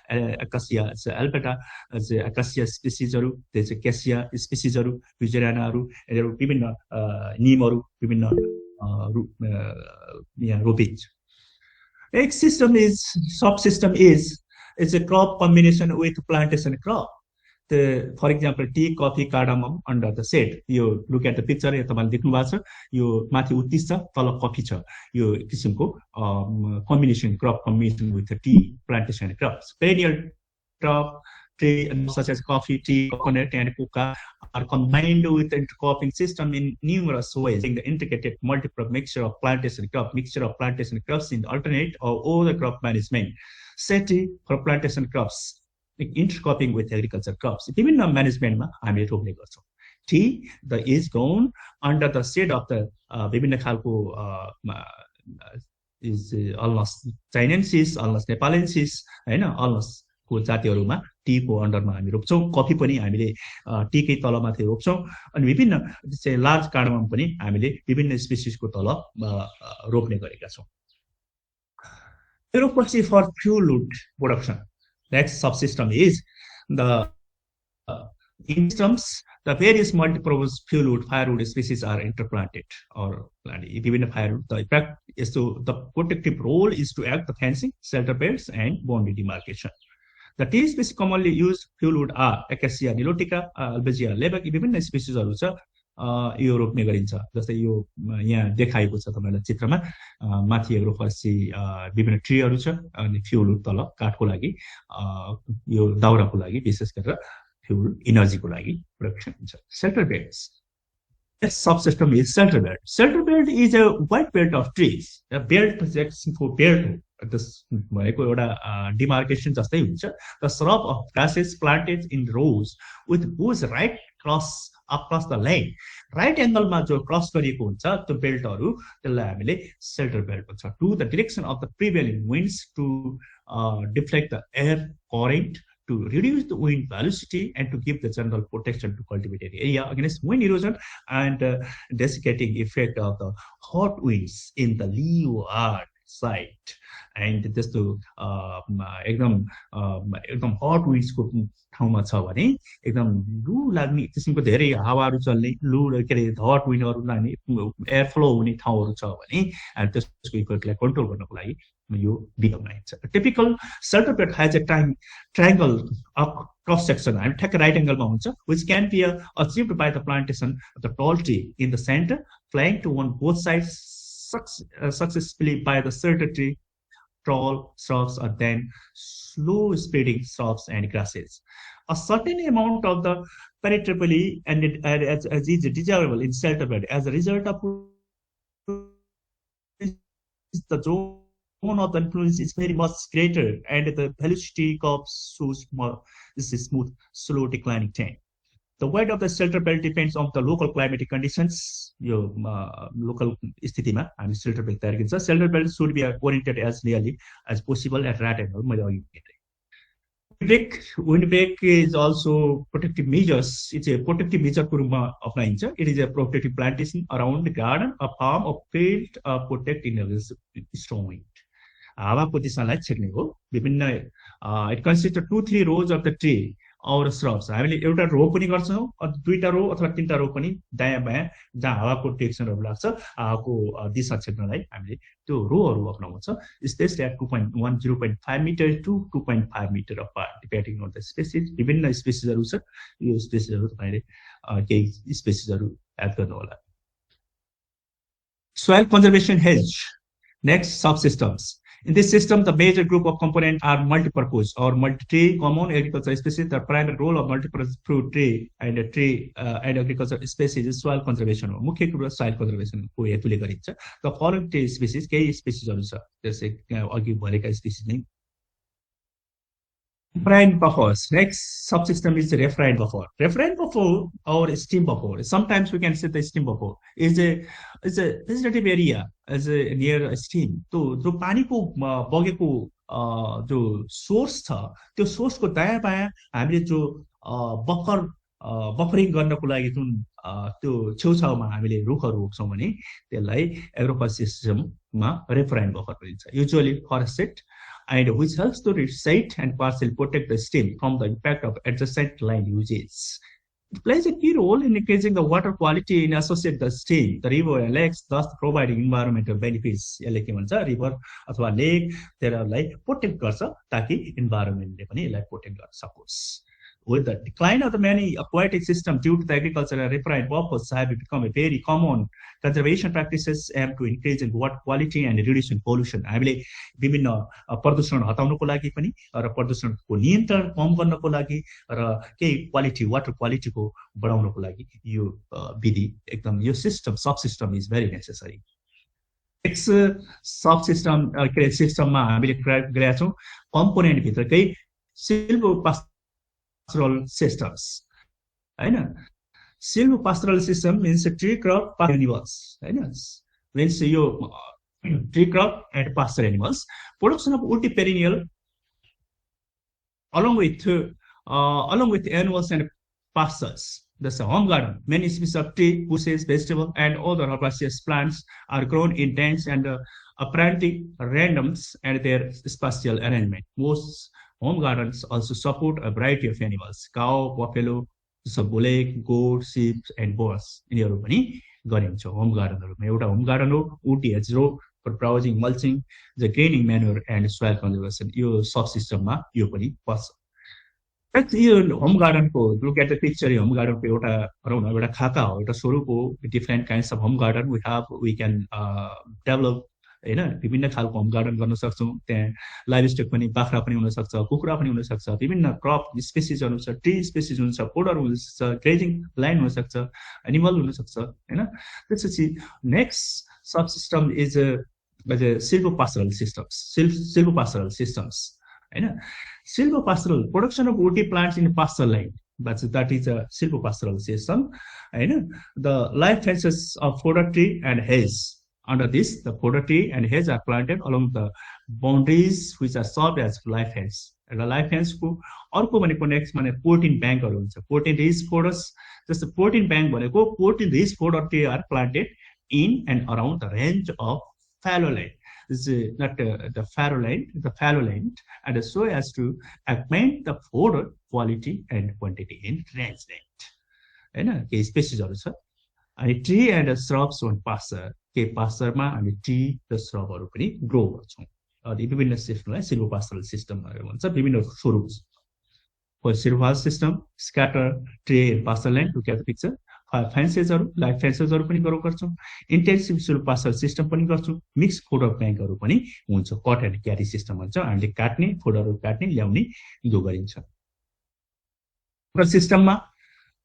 Acacia, Albata, Acacia species, there's Acacia species, Fusariana, Pimina, Nimaru, Pimina, Rubich. Next system is, subsystem is, it's a crop combination with plantation crop. For example, tea, coffee, cardamom under the shade. You look at the picture, you mathi uttis cha, tala coffee cha. You kisimko combination crop combination with the tea plantation crops. Perennial crop tree such as coffee, tea, coconut, and coca are combined with the intercropping system in numerous ways. The integrated multiple mixture of plantation crops in the alternate or other crop management. SETI for plantation crops. Intercropping with agriculture crops. विभिन्न म्यानेजमेन्टमा हामीले रोप्ने गर्छौं T the is grown under the shade of the विभिन्न खालको is almost चाइनेन्सिस almost नेपालेन्सिस हैन almost को जातिहरुमा T को अन्डरमा हामी रोप्छौं कफी पनि हामीले टी कै तलमाथि रोप्छौं अनि विभिन्न चाहिँ लार्ज कार्डमम पनि हामीले विभिन्न स्पेसिसको तल रोप्ने गरेका छौं Agroforestry for fuel wood production. Next subsystem is the systems. The various multi-purpose fuel wood, firewood species are interplanted or planted. Given the firewood, the effect is to the protective role is to act the fencing, shelter beds, and boundary demarcation. The tree species commonly used fuel wood are Acacia nilotica, Albizia lebec. विभिन्न स्पेसिसहरु छ यो रोप्ने गरिन्छ जस्तै यो यहाँ देखाएको छ तपाईलाई चित्रमा माथि एग्रोफोरेस्ट्री विभिन्न ट्रीहरु छ अनि फ्यूल तल काठको लागि यो दाउराको लागि विशेष गरेर फ्यूल एनर्जीको लागि प्रोडक्सन हुन्छ shelter beds This subsystem is shelter bed. Shelter bed is a wide belt of trees. A belt projects for belt. This demarcation जस्तै हुन्छ. The shrub of grasses planted in rows with whose right across the land. Right angle मा जो cross गरिएको हुन्छ त्यो बेल्टहरु त्यसलाई हामीले shelter belt भन्छ. To the direction of the prevailing winds to deflect the air current, to reduce the wind velocity, and to give the general protection to cultivated area against wind erosion and desiccating effect of the hot winds in the leeward side. And just to एकदम hot winds को ठाउँमा छ भने एकदम लु लाग्ने किसिमको धेरै हावाहरु चल्ने लु के रे हट विन्डहरु लाग्ने एयर फ्लो हुने ठाउँहरु छ भने अनि त्यसको इफेक्टलाई कन्ट्रोल गर्नको लागि यो विधि बनाइन्छ typical shelter bed has a triangle cross section and ठ्याक्कै right angle मा हुन्छ which can be achieved by the plantation of the tall tree in the center flanked on both sides successfully by the certain tree, tall shrubs are then slow spreading shrubs and grasses. A certain amount of the penetrability as is desirable in shelter bed. As a result of the zone of the influence is very much greater and the velocity curve shows more this is smooth, slow declining trend. The weight of the shelter belt depends on the local climatic conditions. Your local स्थितिमा हामी shelter belt तयार गरिन्छ. Shelter belt should be oriented as nearly as possible at right angle. मैले अघि भने windbreak is also protective measures. It's a protective measure को रूपमा अपनाइन्छ. It is a protective plantation around the garden, a farm, a field, protecting against strong wind. हावाको दिशालाई छेक्ने हो. विभिन्न it consists of 2-3 rows of the tree or shrubs. हामीले एउटा रो पनि गर्छौं, दुईटा रो अथवा तीनटा रो पनि दायाँ बायाँ जहाँ हावाको डिरेक्सनहरु लाग्छ, हावाको दिशा छेक्नलाई हामीले त्यो रोहरु अपनाउँछ. Spaced at 2.1 0.5 meter to 2.5 meter apart depending on the species. विभिन्न स्पेसिसहरु छ. यो स्पेसिसहरु तपाईले केही स्पेसिसहरु याद गर्नु होला. Soil conservation hedge. Next, subsystems. In this system, the major group of components are multi-purpose or multi-tree common agricultural species. The primary role of multi-purpose fruit tree and agricultural species is soil conservation. मुख्य कुरा soil conservation को हेतुले गरिन्छ. The following tree species, केही स्पेसिसहरु छ. जस्तै अघि भनेका स्पेसिस नै Referent buffers. Next subsystem is the referent buffer. Referent buffer or steam buffer. Sometimes we can say the steam buffer is a vegetative area as a near a steam. तो जो पानी को बगेको जो सोर्स छ त्यो source को दायाँ बायाँ हामीले जो बफरिङ गर्नको लागि जुन त्यो छेउछाउमा हामीले रुखहरु रोप्छौं भने त्यसलाई एग्रोफोरेस्ट्री सिस्टममा रेफरेन्ट बफर भनिन्छ. Usually forested and which helps to reset and partially protect the stem from the impact of adjacent land uses. It plays a key role in increasing the water quality in associate the stem, the river and lakes, thus providing environmental benefits. यसले के भन्छ river अथवा लेक त्यसलाई protect गर्छ ताकि इन्भाइरोमेन्टले पनि यसलाई protect गर्न सकोस्. With the decline of the many aquatic systems due to the agriculture and referent buffers have become a very common conservation practices aim to increase in water quality and reducing pollution. हामीले विभिन्न प्रदूषण हटाउनको लागि पनि र प्रदूषणको नियन्त्रण कम गर्नको लागि र केही क्वालिटी वाटर क्वालिटीको बढाउनको लागि यो विधि एकदम यो system sub system is very necessary. Next sub system के सिस्टममा हामीले गरेका छौं component भित्रकै सिल्भोपास्टरल systems. Silvopastoral system means a tree crop pasture animals. Means your tree crop and pasture animals. Production of woody perennial along with animals and pastures. That's a home garden. Many species of tree, bushes, vegetables, and other herbaceous plants are grown in dense and apparently randoms and their spatial arrangement. Most home gardens also support a variety of animals: cow, buffalo, bull, goat, sheep, and boars. यिनीहरु पनि गरिन्छ home गार्डनहरुमा. एउटा home garden हो wood hedgerow for browsing, mulching, the gaining manure and soil conservation. यो सब सिस्टममा यो पनि पर्छ. यो होम गार्डनको look at the picture. Home गार्डनको एउटा भनौं न एउटा खाका हो, एउटा स्वरूप हो. Different kinds of home garden we can develop. हैन विभिन्न खालको होम गार्डन गर्न सक्छौं. त्यहाँ लाइभ स्टक पनि बाख्रा पनि हुन सक्छ, कुकुरा पनि हुन सक्छ, विभिन्न क्रप स्पेसिसहरु छ, ट्री स्पेसिस हुन्छ, फोडर हुन सक्छ, ग्रेजिङ ल्यान्ड हुन सक्छ, एनिमल हुन सक्छ. हैन त्यसपछि next sub system is silvopastoral systems. हैन silvopastoral production of woody plants in pasture land, but that is a silvopastoral system. हैन the live fences of fodder tree and hedge. Under this, the fodder tree and hedge are planted along the boundaries which are served as life fence. And the life fence को अर्को भनेको next माने 14 ब्याङ्कहरु हुन्छ. 14 ridge fodders. Just the 14 bank भनेको 14 ridge fodder tree are planted in and around the range of fallow land. This is not the fallow land, and so as to augment the fodder quality and quantity in range land. हैन के स्पेसिसहरु छ. अनि tree and shrubs on pasture. के पास्चरमा हामी T र श्रबहरु पनि grow गर्छौं. अनि विभिन्न सिस्टमलाई silvopastoral सिस्टमहरु भन्छ. विभिन्न स्वरूप. For silvopastoral system, scatter tree and pasture land, look at the picture. फेन्सेसहरू लाइफ फेन्सेसहरू पनि ग्रो गर्छौँ, इन्टेन्सिभ सिल्भोपास्चर सिस्टम पनि गर्छौँ, मिक्स फुडर ब्याङ्कहरू पनि हुन्छ। कट एन्ड क्यारी सिस्टम भन्छ, हामीले काट्ने फुडहरू काट्ने ल्याउने जो गरिन्छ। सिस्टममा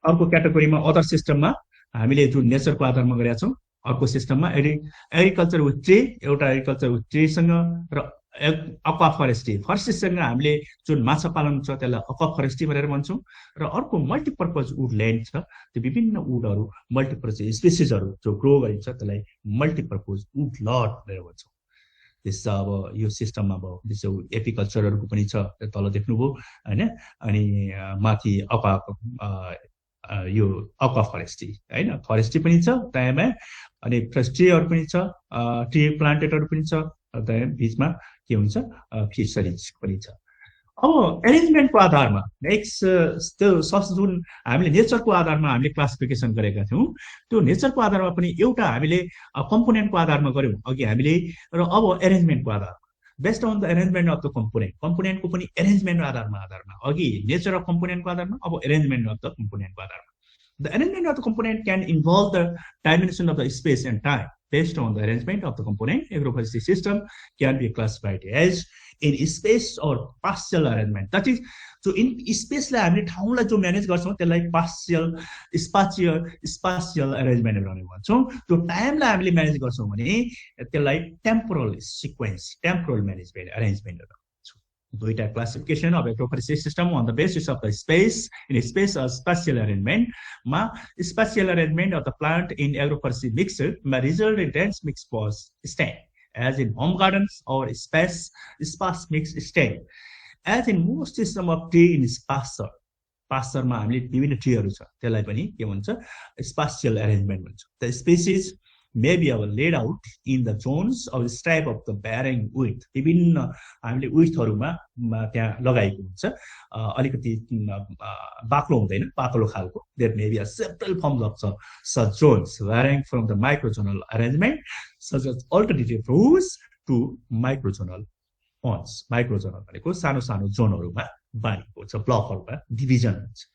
अर्को क्याटेगोरीमा अदर सिस्टममा हामीले जुन नेचरको आधारमा गरेका छौँ, अर्को सिस्टममा एग्रिकल्चर विथ ट्री, एउटा एग्रिकल्चर विथ ट्रीसँग र अक्वा फरेस्ट्रीसँग हामीले जुन माछा पालन छ त्यसलाई अक्वा फरेस्ट्री भनेर भन्छौँ, र अर्को मल्टिपर्पज वुड ल्यान्ड छ, त्यो विभिन्न वुडहरू मल्टिपर्पज स्पेसिसहरू जो ग्रो गरिन्छ त्यसलाई मल्टिपर्पज वुड लट भनेर भन्छौँ। त्यस अब यो सिस्टममा अब जस्तो एपिकल्चरहरूको पनि छ, तल देख्नुभयो होइन, अनि माथि यो अक्वा फरेस्ट्री होइन, फरेस्ट्री पनि छ त्यहाँमा, अनि फ्रेस ट्रीहरू पनि छ, ट्री प्लान्टेडहरू पनि छ, त्यहाँ बिचमा के हुन्छ फिसरिज पनि छ। अब एरेन्जमेन्टको आधारमा नेक्स्ट त्यो जुन हामीले नेचरको आधारमा हामीले क्लासिफिकेसन गरेका थियौँ, त्यो नेचरको आधारमा पनि एउटा हामीले कम्पोनेन्टको आधारमा गऱ्यौँ अघि हामीले, र अब एरेन्जमेन्टको आधारमा based on the arrangement of the कम्पोनेन्टको पनि एरेन्जमेन्ट आधारमा अघि नेचर अफ कम्पोनेन्टको आधारमा, अब एरेन्जमेन्ट अफ द कम्पोनेन्टको आधारमा। The arrangement of the component can involve the dimension of the space and time. Based on the arrangement of the component, agroforestry system can be classified as in space or partial arrangement. That is, so in space लाई हामीले ठाउँलाई जो manage गर्छौँ त्यसलाई spatial arrangement भन्छौँ। त्यो टाइमलाई हामीले manage गर्छौँ भने त्यसलाई टेम्पोरल म्यानेजमेन्ट अरेन्जमेन्ट भन्छौँ। दुईटा classification of agroforestry system on the basis of the space in space or spatial एरेन्जमेन्टमा spatial arrangement of the plant in agroforestry mixer मा result in dense mix forest stand as in home gardens और sparse mix stand as in most system of tree in पास्चरमा हामीले विभिन्न ट्रीहरू छ त्यसलाई पनि के भन्छ स्पासियल एरेन्जमेन्ट भन्छ। The species may be laid out in the zones or stripe of the bearing width, विभिन्न हामीले विड्थहरुमा त्यहाँ लगाएको हुन्छ, अलिकति बाक्लो हुँदैन, पातलो खालको। There may be a several forms of such zones varying from the microzonal arrangement such as alternative rows to microzonal ponds. Microzonal भनेको सानो सानो जोनहरुमा बाँडिएको छ, ब्लकहरुमा डिभिजन हुन्छ।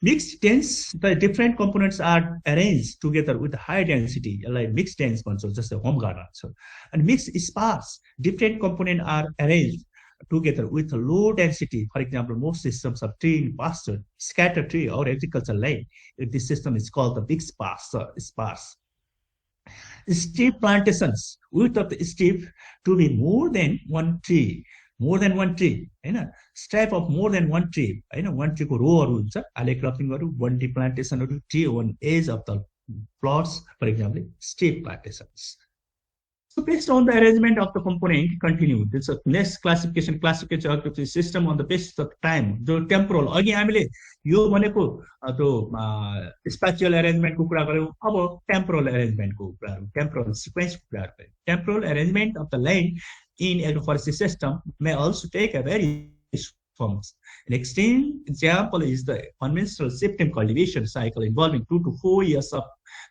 Mixed dense, the different components are arranged together with high density, like mixed dense ones, just a home garden. So, and mixed sparse, different components are arranged together with low density. For example, most systems of tree in pasture, scattered tree or agricultural land. This system is called the big sparse. Steep plantations, width of the steep to be more than one tree. More than one tree, stripe of more than one tree, one tree ko row हुन्छ, alley cropping one tree plantation tree on edge of the plots, for example, steep plantations. So based on the arrangement of the component, continue. This is next classification of the system on the basis of time. The temporal. अघि हामीले यो भनेको त्यो spatial arrangement को कुरा गर्यौं, अब temporal arrangement को कुरा गरौं, temporal sequence को कुरा गरौं. Temporal arrangement of the land in agroforestry system may also take a various forms. An extreme example is the conventional shifting cultivation cycle involving 2 to 4 years of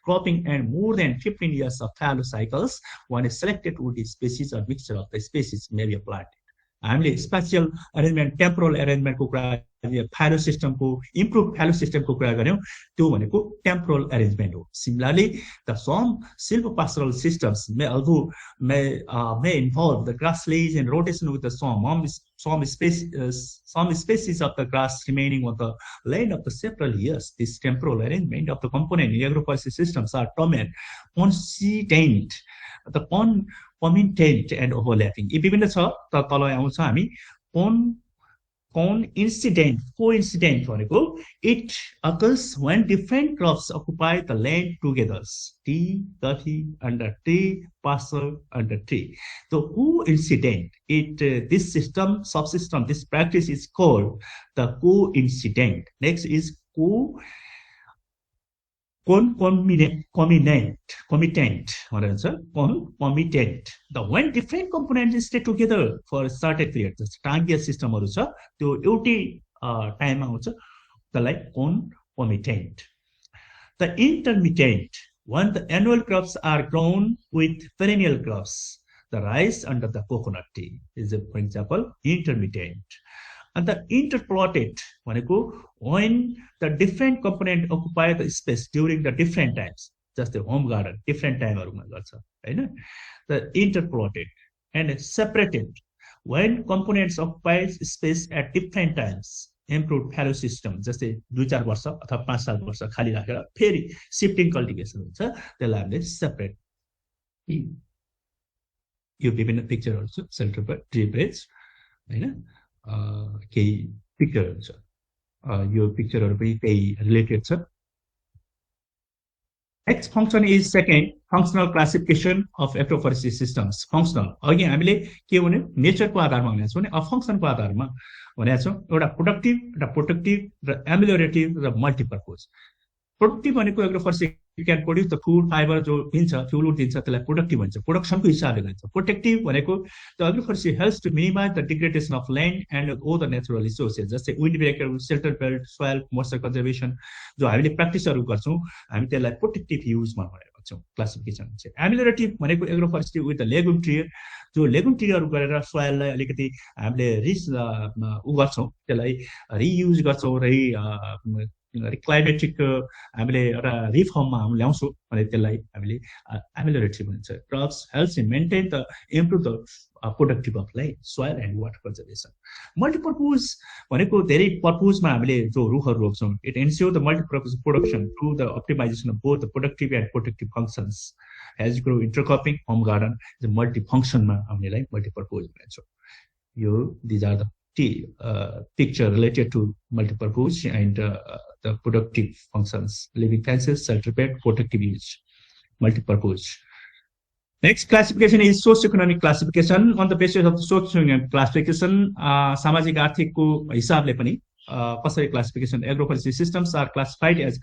cropping and more than 15 years of fallow cycles. One is selected wood species or mixture of the species may be applied. हामीले special arrangement temporal अरेन्जमेन्टको कुरा फालो सिस्टमको improve फालो सिस्टमको कुरा गर्यौं, त्यो भनेको टेम्पोरल अरेन्जमेन्ट हो। Similarly the some silvopastoral systems may involve the grass leaves and rotation with the some species of the grass remaining on the land of the several years. This temporal arrangement of the component in agroforestry systems are termed coincident, the concomitant and overlapping. यी विभिन्न छ, त तल आउँछ हामी coincident भनेको it occurs when different crops occupy the land together. Tea, coffee under tree, pasture under tree. So coincident, this system, subsystem, this practice is called the coincident. Next is concomitant. The when different components stay together for a certain period, the टाङ्गिया सिस्टमहरु छ त्यो एउटै टाइममा हुन्छ, त्यसलाई concomitant. The intermittent, when the annual crops are grown with perennial crops, the rice under the coconut tree is, for example, intermittent. अन्त interplotted भनेको when the different component occupy the space during the different times, जस्तै home garden different टाइमहरुमा गर्छ हैन. The interplotted and separated when components occupy space at different times, improved fallow system, जस्तै 2-4 वर्ष अथवा 5-7 वर्ष खाली राखेर फेरि शिफ्टिङ कल्टिभेसन हुन्छ, त्यसलाई हामीले सेपरेट. यो विभिन्न पिक्चरहरु छ, सेल्टर पर ट्री ब्रेच हैन, केही पिक्चरहरु छ. यो पिक्चरहरु पनि त्यही रिलेटेड छ. Next function is second, functional classification of agroforestry systems. Functional. अघि हामीले के भने नेचरको आधारमा भनेको छौं भने अब फंक्सनको आधारमा भनेको छौं. एउटा प्रोडक्टिभ, एउटा प्रोटेक्टिभ र एमेलियोरेटिभ र मल्टिपर्पज. प्रोडक्टिभ भनेको agroforestry can produce the food fibre जो दिन्छ, फ्युल दिन्छ, त्यसलाई प्रोडक्टिभ भन्छ, प्रोडक्सनको हिसाबले गरिन्छ. प्रोटेक्टिभ भनेको the agroforestry helps to minimise the degradation of land and all the natural resources, जस्तै wind breaker, shelter belt, soil moisture conservation जो हामीले प्र्याक्टिसहरु गर्छौं, हामी त्यसलाई प्रोटेक्टिभ युजमा भनेर भन्छौं. क्लासिफिकेसन हुन्छ. एमेलियोरेटिभ भनेको एग्रोफोरेस्ट्री विथ द लेगुम ट्री, जो लेगुम ट्रीहरु गरेर सोइललाई अलिकति हामीले गर्छौं, त्यसलाई रियुज गर्छौं, क्लाइमेटिक हामीले एउटा रिफर्ममा हामी ल्याउँछौं भने त्यसलाई हामीले एमेलियोरेटिभ भन्छ. Crops helps in maintain the improve the productive of land, soil and water conservation. Multipurpose भनेको धेरै पर्पजमा हामीले जो रुखहरु रोप्छौं, it ensure the multipurpose production through the optimisation of both the productive and protective functions. Hedge grow intercropping, home garden multi फंक्सनमा हामीलाई multipurpose भन्छौं. यो these are the picture related to multipurpose and the productive functions: living fences, shelter bed, protective use, multipurpose. Next classification is socio-economic classification. On the basis of the socio-economic classification, सामाजिक आर्थिक को हिसाबले पनि कसरी classification agroforestry systems are classified as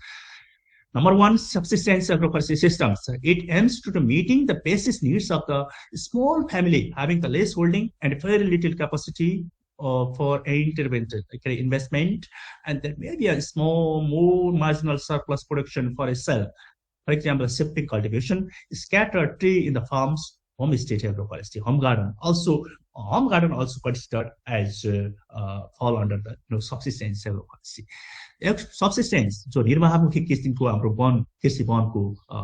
number 1, subsistence agroforestry systems. It aims to meeting the basic needs of the small family having the less holding and very little capacity for intervention, like investment, and there may be a small, more marginal surplus production for a sale. For example, shifting cultivation, scattered tree in the farms, homestead agroforestry, home garden also considered as fall under the subsistence agroforestry. Subsistence जो निर्वाहमुखी किसिमको हाम्रो वन कृषि वनको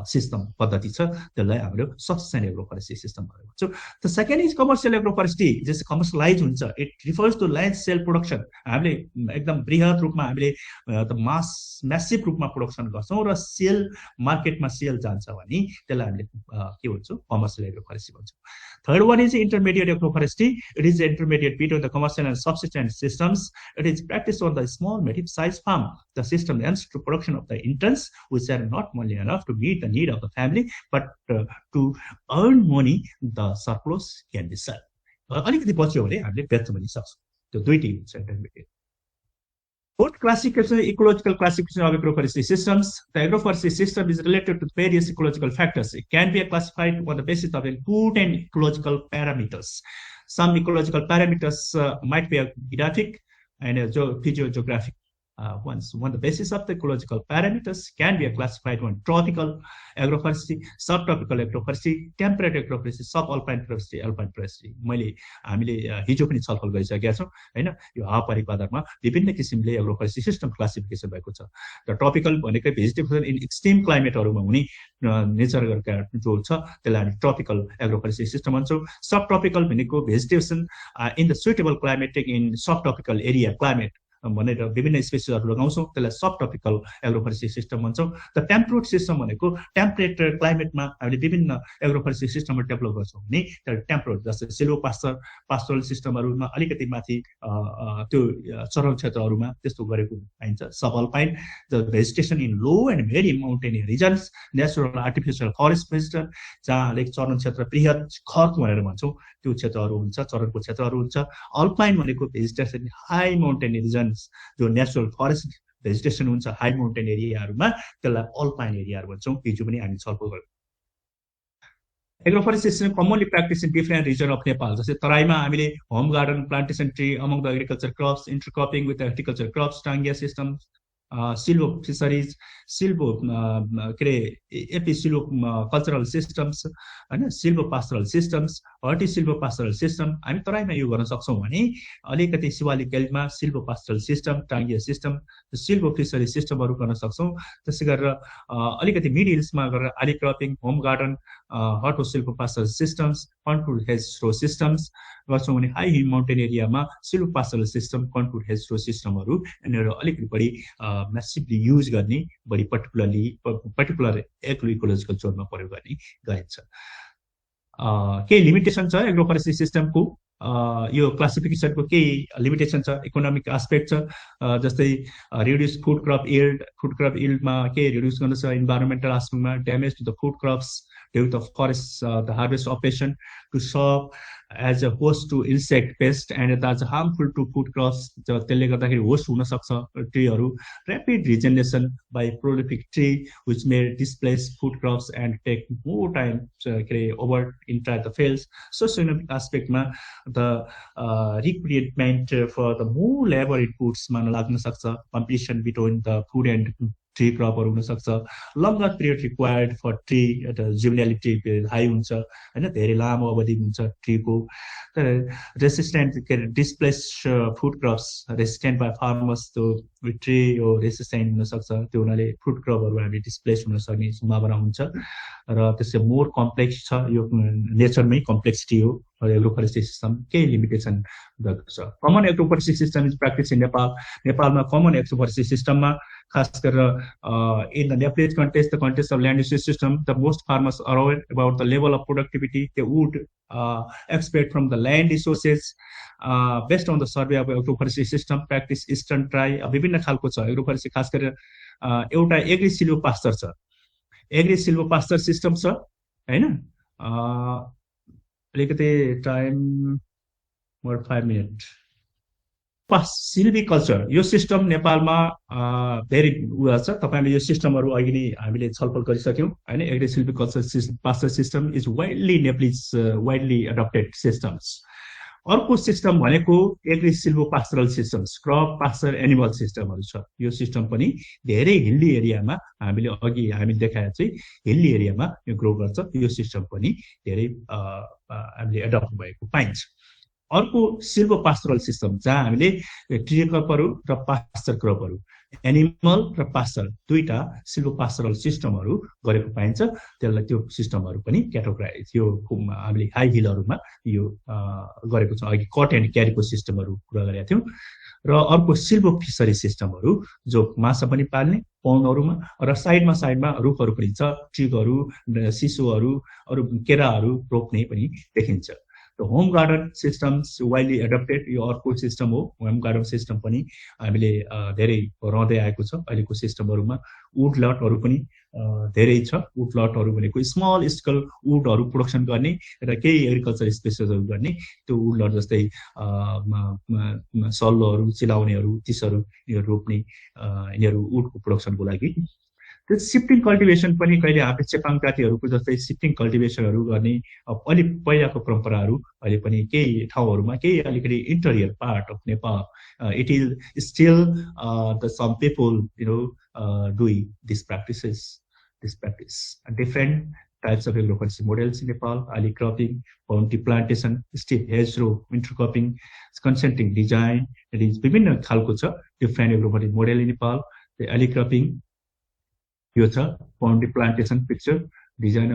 system पद्धति छ, त्यसलाई हाम्रो सबसिस्टेन्स agroforestry system भनेको छ. The second is commercial agroforestry, जस कमर्शियलाइज हुन्छ. It refers to large scale production. हामीले एकदम बृहत रूपमा हामीले त म्यासिभ रूपमा प्रोडक्सन गर्छौं र सेल मार्केटमा सेल जान्छ भने त्यसलाई हामीले के भन्छौं, कमर्शियल एग्रोफोरेस्ट्री भन्छौं. Third one is intermediate agroforestry. It is intermediate between the commercial and subsistence systems. It is practiced on the small medium-sized farm. The system aims to production of the interns, which are not only enough to meet the need of the family, but to earn money, the surplus can be sold. अलिकति बच्यो भने हामीले बेच्न पनि सक्छौं. त्यो दुईटै हुन्छ intermediate. Fourth classification, ecological classification of agroforestry systems. The agroforestry system is related to various ecological factors. It can be classified on the basis of input and ecological parameters. Some ecological parameters might be geographic and physiogeographic. On the basis of the ecological parameters can be classified on tropical agroforestry, subtropical agroforestry, temperate agroforestry, subalpine forestry, alpine forestry. मैले हामीले हिजो पनि छलफल गरिसकेका छौं हैन. यो हावापारीको आधारमा विभिन्न किसिमले एग्रोफोरेस्ट्री सिस्टम क्लासिफिकेसन भएको छ. र ट्रपिकल भनेकै भेजिटेबल इन एक्सट्रीम क्लाइमेटहरुमा हुने नेचरका जो छ त्यसलाई हामी ट्रपिकल एग्रोफोरेस्ट्री सिस्टम भन्छौं. सब ट्रपिकल भनेको vegetation in the suitable climatic in subtropical area climate भनेर विभिन्न स्पेसिसहरु लगाउँछौं, त्यसलाई सब ट्रपिकल एग्रोफोरेस्ट्री सिस्टम भन्छौं. द टेम्परेट सिस्टम भनेको टेम्परेट क्लाइमेटमा हामीले विभिन्न एग्रोफोरेस्ट्री सिस्टमहरु डेभलप गर्छौं भने त्यो टेम्परेट जस्तै सिल्भो पास्टरल सिस्टमहरुमा अलिकति माथि त्यो चरण क्षेत्रहरुमा त्यस्तो गरेको पाइन्छ. Subalpine the vegetation in low and very mountain regions, natural artificial forest vegetation जहाँ अलिक चरण क्षेत्र बृहत खर्क भनेर भन्छौं, त्यो क्षेत्रहरु हुन्छ, चरणको क्षेत्रहरु हुन्छ. अल्पाइन भनेको भेजिटेसन हाई माउन्टेन रिजन जो नेचुरल फरेस्ट भेजिटेसन हुन्छ हाई माउन्टेन एरियाहरुमा, त्यसलाई अल्पाइन एरियाहरु भन्छौं. हिजो पनि हामी छलफल गर्यौं. Agroforestry system commonly practice in different region of Nepal. जस्तै तराईमा हामीले home garden, plantation tree among the agriculture crops, intercropping with agriculture crops, taungya system, silvo fisheries, silvo के अरे एपी सिल्भो कल्चरल सिस्टम्स होइन, silvo pastoral systems, horti silvo pastoral system हामी तराईमा यो गर्न सक्छौँ भने अलिकति Shivalik बेल्टमा सिल्भो pastoral system, टाङ्गिया system, सिल्भो fishery सिस्टमहरू गर्न सक्छौँ। त्यसै गरेर अलिकति मिड हिल्समा गरेर आली क्रपिङ, होम गार्डन, हटो silvo pastoral systems, contour hedge row systems गर्छौँ भने हाई हिल माउन्टेन एरियामा silvo pastoral system, contour hedge row सिस्टमहरू यिनीहरू अलिकति बढी म्यासिभली युज गर्ने, बढी पर्टिकुलर इकोलोजिकल जोनमा प्रयोग गर्ने गरिन्छ। केही लिमिटेसन छ एग्रोफोरेस्ट्री सिस्टमको, यो क्लासिफिकेसनको केही लिमिटेसन छ, इकोनोमिक एस्पेक्ट छ, जस्तै रिड्युस फुड क्रप इल्डमा के रिड्युस गर्नु छ, इन्भाइरोमेन्टल एस्पेक्टमा damage to the food crops due to forest the harvest operation to serve as a host to insect pest and that's harmful to food crops, त्यसले गर्दाखेरि host हुनसक्छ ट्रीहरू। Rapid regeneration by prolific tree which may displace food crops and take more time के अरे over entry the fields. Socioeconomic एस्पेक्टमा the recruitment for the more labour इनपुट्समा लाग्न सक्छ, competition between the food and tree क्रपहरू हुनसक्छ, longer period required for tree, juvenility high हुन्छ होइन, धेरै लामो अवधि हुन्छ ट्रीको। तर रेसिस्टेन्ट के अरे displace food crops resistant by farmers, त्यो ट्री यो रेसिस्टेन्ट हुनसक्छ, त्यो हुनाले फुड क्रपहरू हामी डिस्प्लेस हुन सक्ने सम्भावना हुन्छ। र त्यसै मोर कम्प्लेक्स छ, यो नेचरमै कम्प्लेक्सिटी हो एग्रोफोरेस्ट्री सिस्टम, केही लिमिटेसन छ। Common agroforestry system is practice in Nepal. नेपालमा कमन एग्रोफोरेस्ट्री सिस्टममा खास गरेर in the Nepalese context, the context of land use system, the most farmers are aware about the level of productivity they would expect from the land resources based on the survey of agroforestry system practice eastern try। विभिन्न खालको छ agroforestry, खास गरेर एउटा agree सिल्भो pasture छ, agree सिल्भो pasture system छ होइन। अलिकति टाइम 5 मिनट। सिल्भिकल्चर यो सिस्टम नेपालमा धेरै उयो छ, तपाईँले यो सिस्टमहरू अघि नै हामीले छलफल गरिसक्यौँ होइन। Agri silviculture pasture system is widely adapted systems. अर्को सिस्टम भनेको agri silvo pastoral systems, crop pasture animal सिस्टमहरू छ। यो सिस्टम पनि धेरै हिल्ली एरियामा हामीले अघि हामी देखाए चाहिँ हिल्ली एरियामा यो ग्रो गर्छ। यो सिस्टम पनि धेरै हामीले एडप्ट भएको पाइन्छ। अर्को सिल्भो पास्चरल सिस्टम जहाँ हामीले ट्री क्रपहरू र पास्चर क्रपहरू, एनिमल र पास्चर दुईटा सिल्भो पास्चरल सिस्टमहरू गरेको पाइन्छ। त्यसलाई त्यो सिस्टमहरू पनि क्याटेगोराइज यो हामीले हाई हिलहरूमा यो गरेको छ। अघि कट एन्ड क्यारीको सिस्टमहरू कुरा गरेका थियौँ। र अर्को सिल्भो फिसरी सिस्टमहरू जो माछा पनि पाल्ने पौन्डहरूमा र साइडमा रुखहरू पनि छ, ट्रीहरू, सिसोहरू, अरू केराहरू रोप्ने पनि देखिन्छ। Home garden systems widely adapted, यो अर्को सिस्टम हो। होम गार्डन सिस्टम पनि हामीले धेरै रहँदै आएको छ अहिलेको सिस्टमहरूमा। वुड लटहरू पनि धेरै छ। वुड लटहरू भनेको स्मल स्केल वुडहरू प्रोडक्सन गर्ने र केही एग्रिकल्चर स्पेसेसहरू गर्ने, त्यो वुड लट जस्तै सल्लोहरू, चिलाउनेहरू, तिसहरू यो रोप्ने यिनीहरू वुडको प्रोडक्सनको लागि। त्यो सिफ्टिङ कल्टिभेसन पनि कहिले हामीले चेपाङ जातिहरूको जस्तै सिफ्टिङ कल्टिभेसनहरू गर्ने अलि पहिलाको परम्पराहरू अहिले पनि केही ठाउँहरूमा, केही अलिकति interior part of Nepal it is still the some people doing this practice. Different types of agroforestry models in Nepal, आली cropping, boundary plantation, strip hedgerow, intercropping, consenting design, विभिन्न खालको छ different agroforestry model in Nepal. आली क्रपिङ यो छ, boundary plantation picture design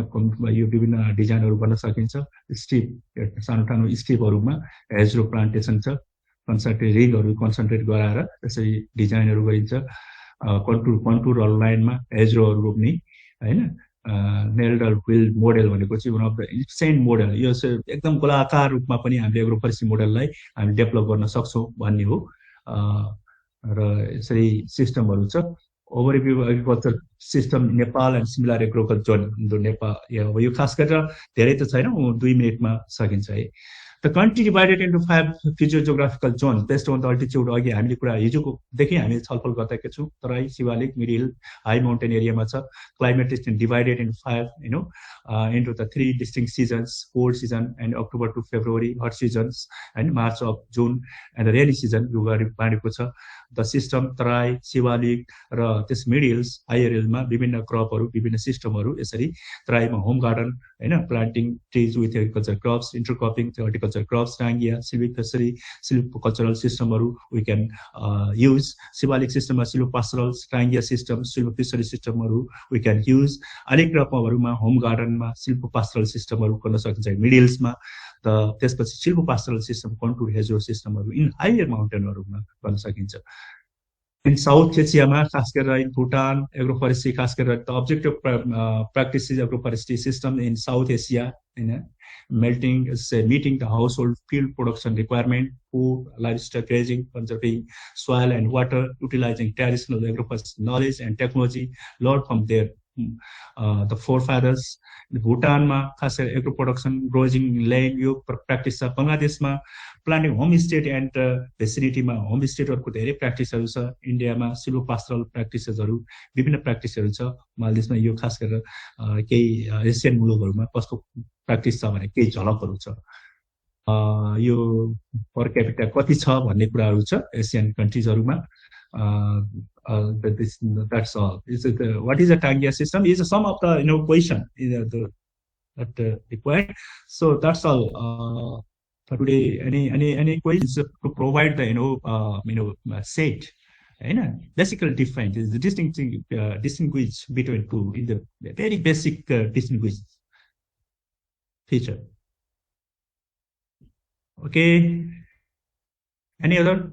यो विभिन्न डिजाइनहरू गर्न सकिन्छ। स्टिप सानो स्टिपहरूमा हेजरो प्लान्टेसन छ, रिङहरू कन्सन्ट्रेट गराएर त्यसरी डिजाइनहरू गरिन्छ। कन्टुर लाइनमा हेजरोहरू रोप्ने होइन। नेल्डल व्हिल मोडेल भनेको चाहिँ वान अफ द इन्सेन्ट मोडेल, यो एकदम गोलाकार रूपमा पनि हामीले एग्रोफोरेस्ट्री मोडेललाई हामी डेभलप गर्न सक्छौँ भन्ने हो। र यसरी सिस्टमहरू छ। Overview agriculture system Nepal and similar agroculture zone Nepal. अब यो खास गरेर धेरै त छैन, 2 मिनटमा सकिन्छ है। The country divided into 5 physiogeographical zones based on the altitude. अघि हामीले कुरा हिजोदेखि हामी छलफल गर्दैका छौँ. Terai, Shivalik, middle, high mountain area मा छ. Climate is divided into 5, into the 3 distinct seasons: cold season and October to February, hot seasons and March of June, and the rainy season यो बाँडेको छ. The system तराई, शिवालिक र त्यस मिडिल्स आइआरएलमा विभिन्न क्रपहरू, विभिन्न सिस्टमहरू यसरी तराईमा home garden, planting trees with agriculture crops, intercropping horticulture crops, taungya, silviculture, silvocultural सिस्टमहरू वी क्यान युज. शिवालिक सिस्टममा सिल्भोपास्टरल, टाङ्गिया सिस्टम, सिल्भोफिसरी सिस्टमहरू वी क्यान युज. अनेक क्रपहरूमा होम गार्डनमा सिल्भोपास्टरल सिस्टमहरू गर्न सकिन्छ मिडिल्समा. त्यसपछि सिल्भोपास्टरल सिस्टम, कन्टुर हेजो सिस्टमहरू इन हायर माउन्टेनहरूमा गर्न सकिन्छ. इन साउथ एसियामा खास गरेर इन भुटान एग्रोफरेस्ट्री, खास गरेर the objective practices agroforestry system in South Asia, meeting the household field production requirement, food, livestock grazing, conserving soil and water, utilizing traditional agroforestry knowledge and technology learned from their the forefathers. भुटानमा खास गरी agro production, ग्रोजिङ, land यो practice छ. बङ्गलादेशमा planting homestead and भेसिनिटीमा होमस्टेडहरूको धेरै प्र्याक्टिसहरू छ. इन्डियामा सिल्भोपास्टरल प्र्याक्टिसेसहरू, विभिन्न प्र्याक्टिसहरू छ. मालदिभ्समा यो खास गरेर केही एसियन मुलुकहरूमा कस्तो प्र्याक्टिस छ भने केही झलकहरू छ. यो पर क्यापिटा कति छ भन्ने कुराहरू छ Asian कन्ट्रिजहरूमा. That's all. What is a Tangia system? Is some of the question that required. So that's all for today. Any questions to provide the set? Basically different is the distinguish between two in the very basic distinguish feature. Okay. Any other?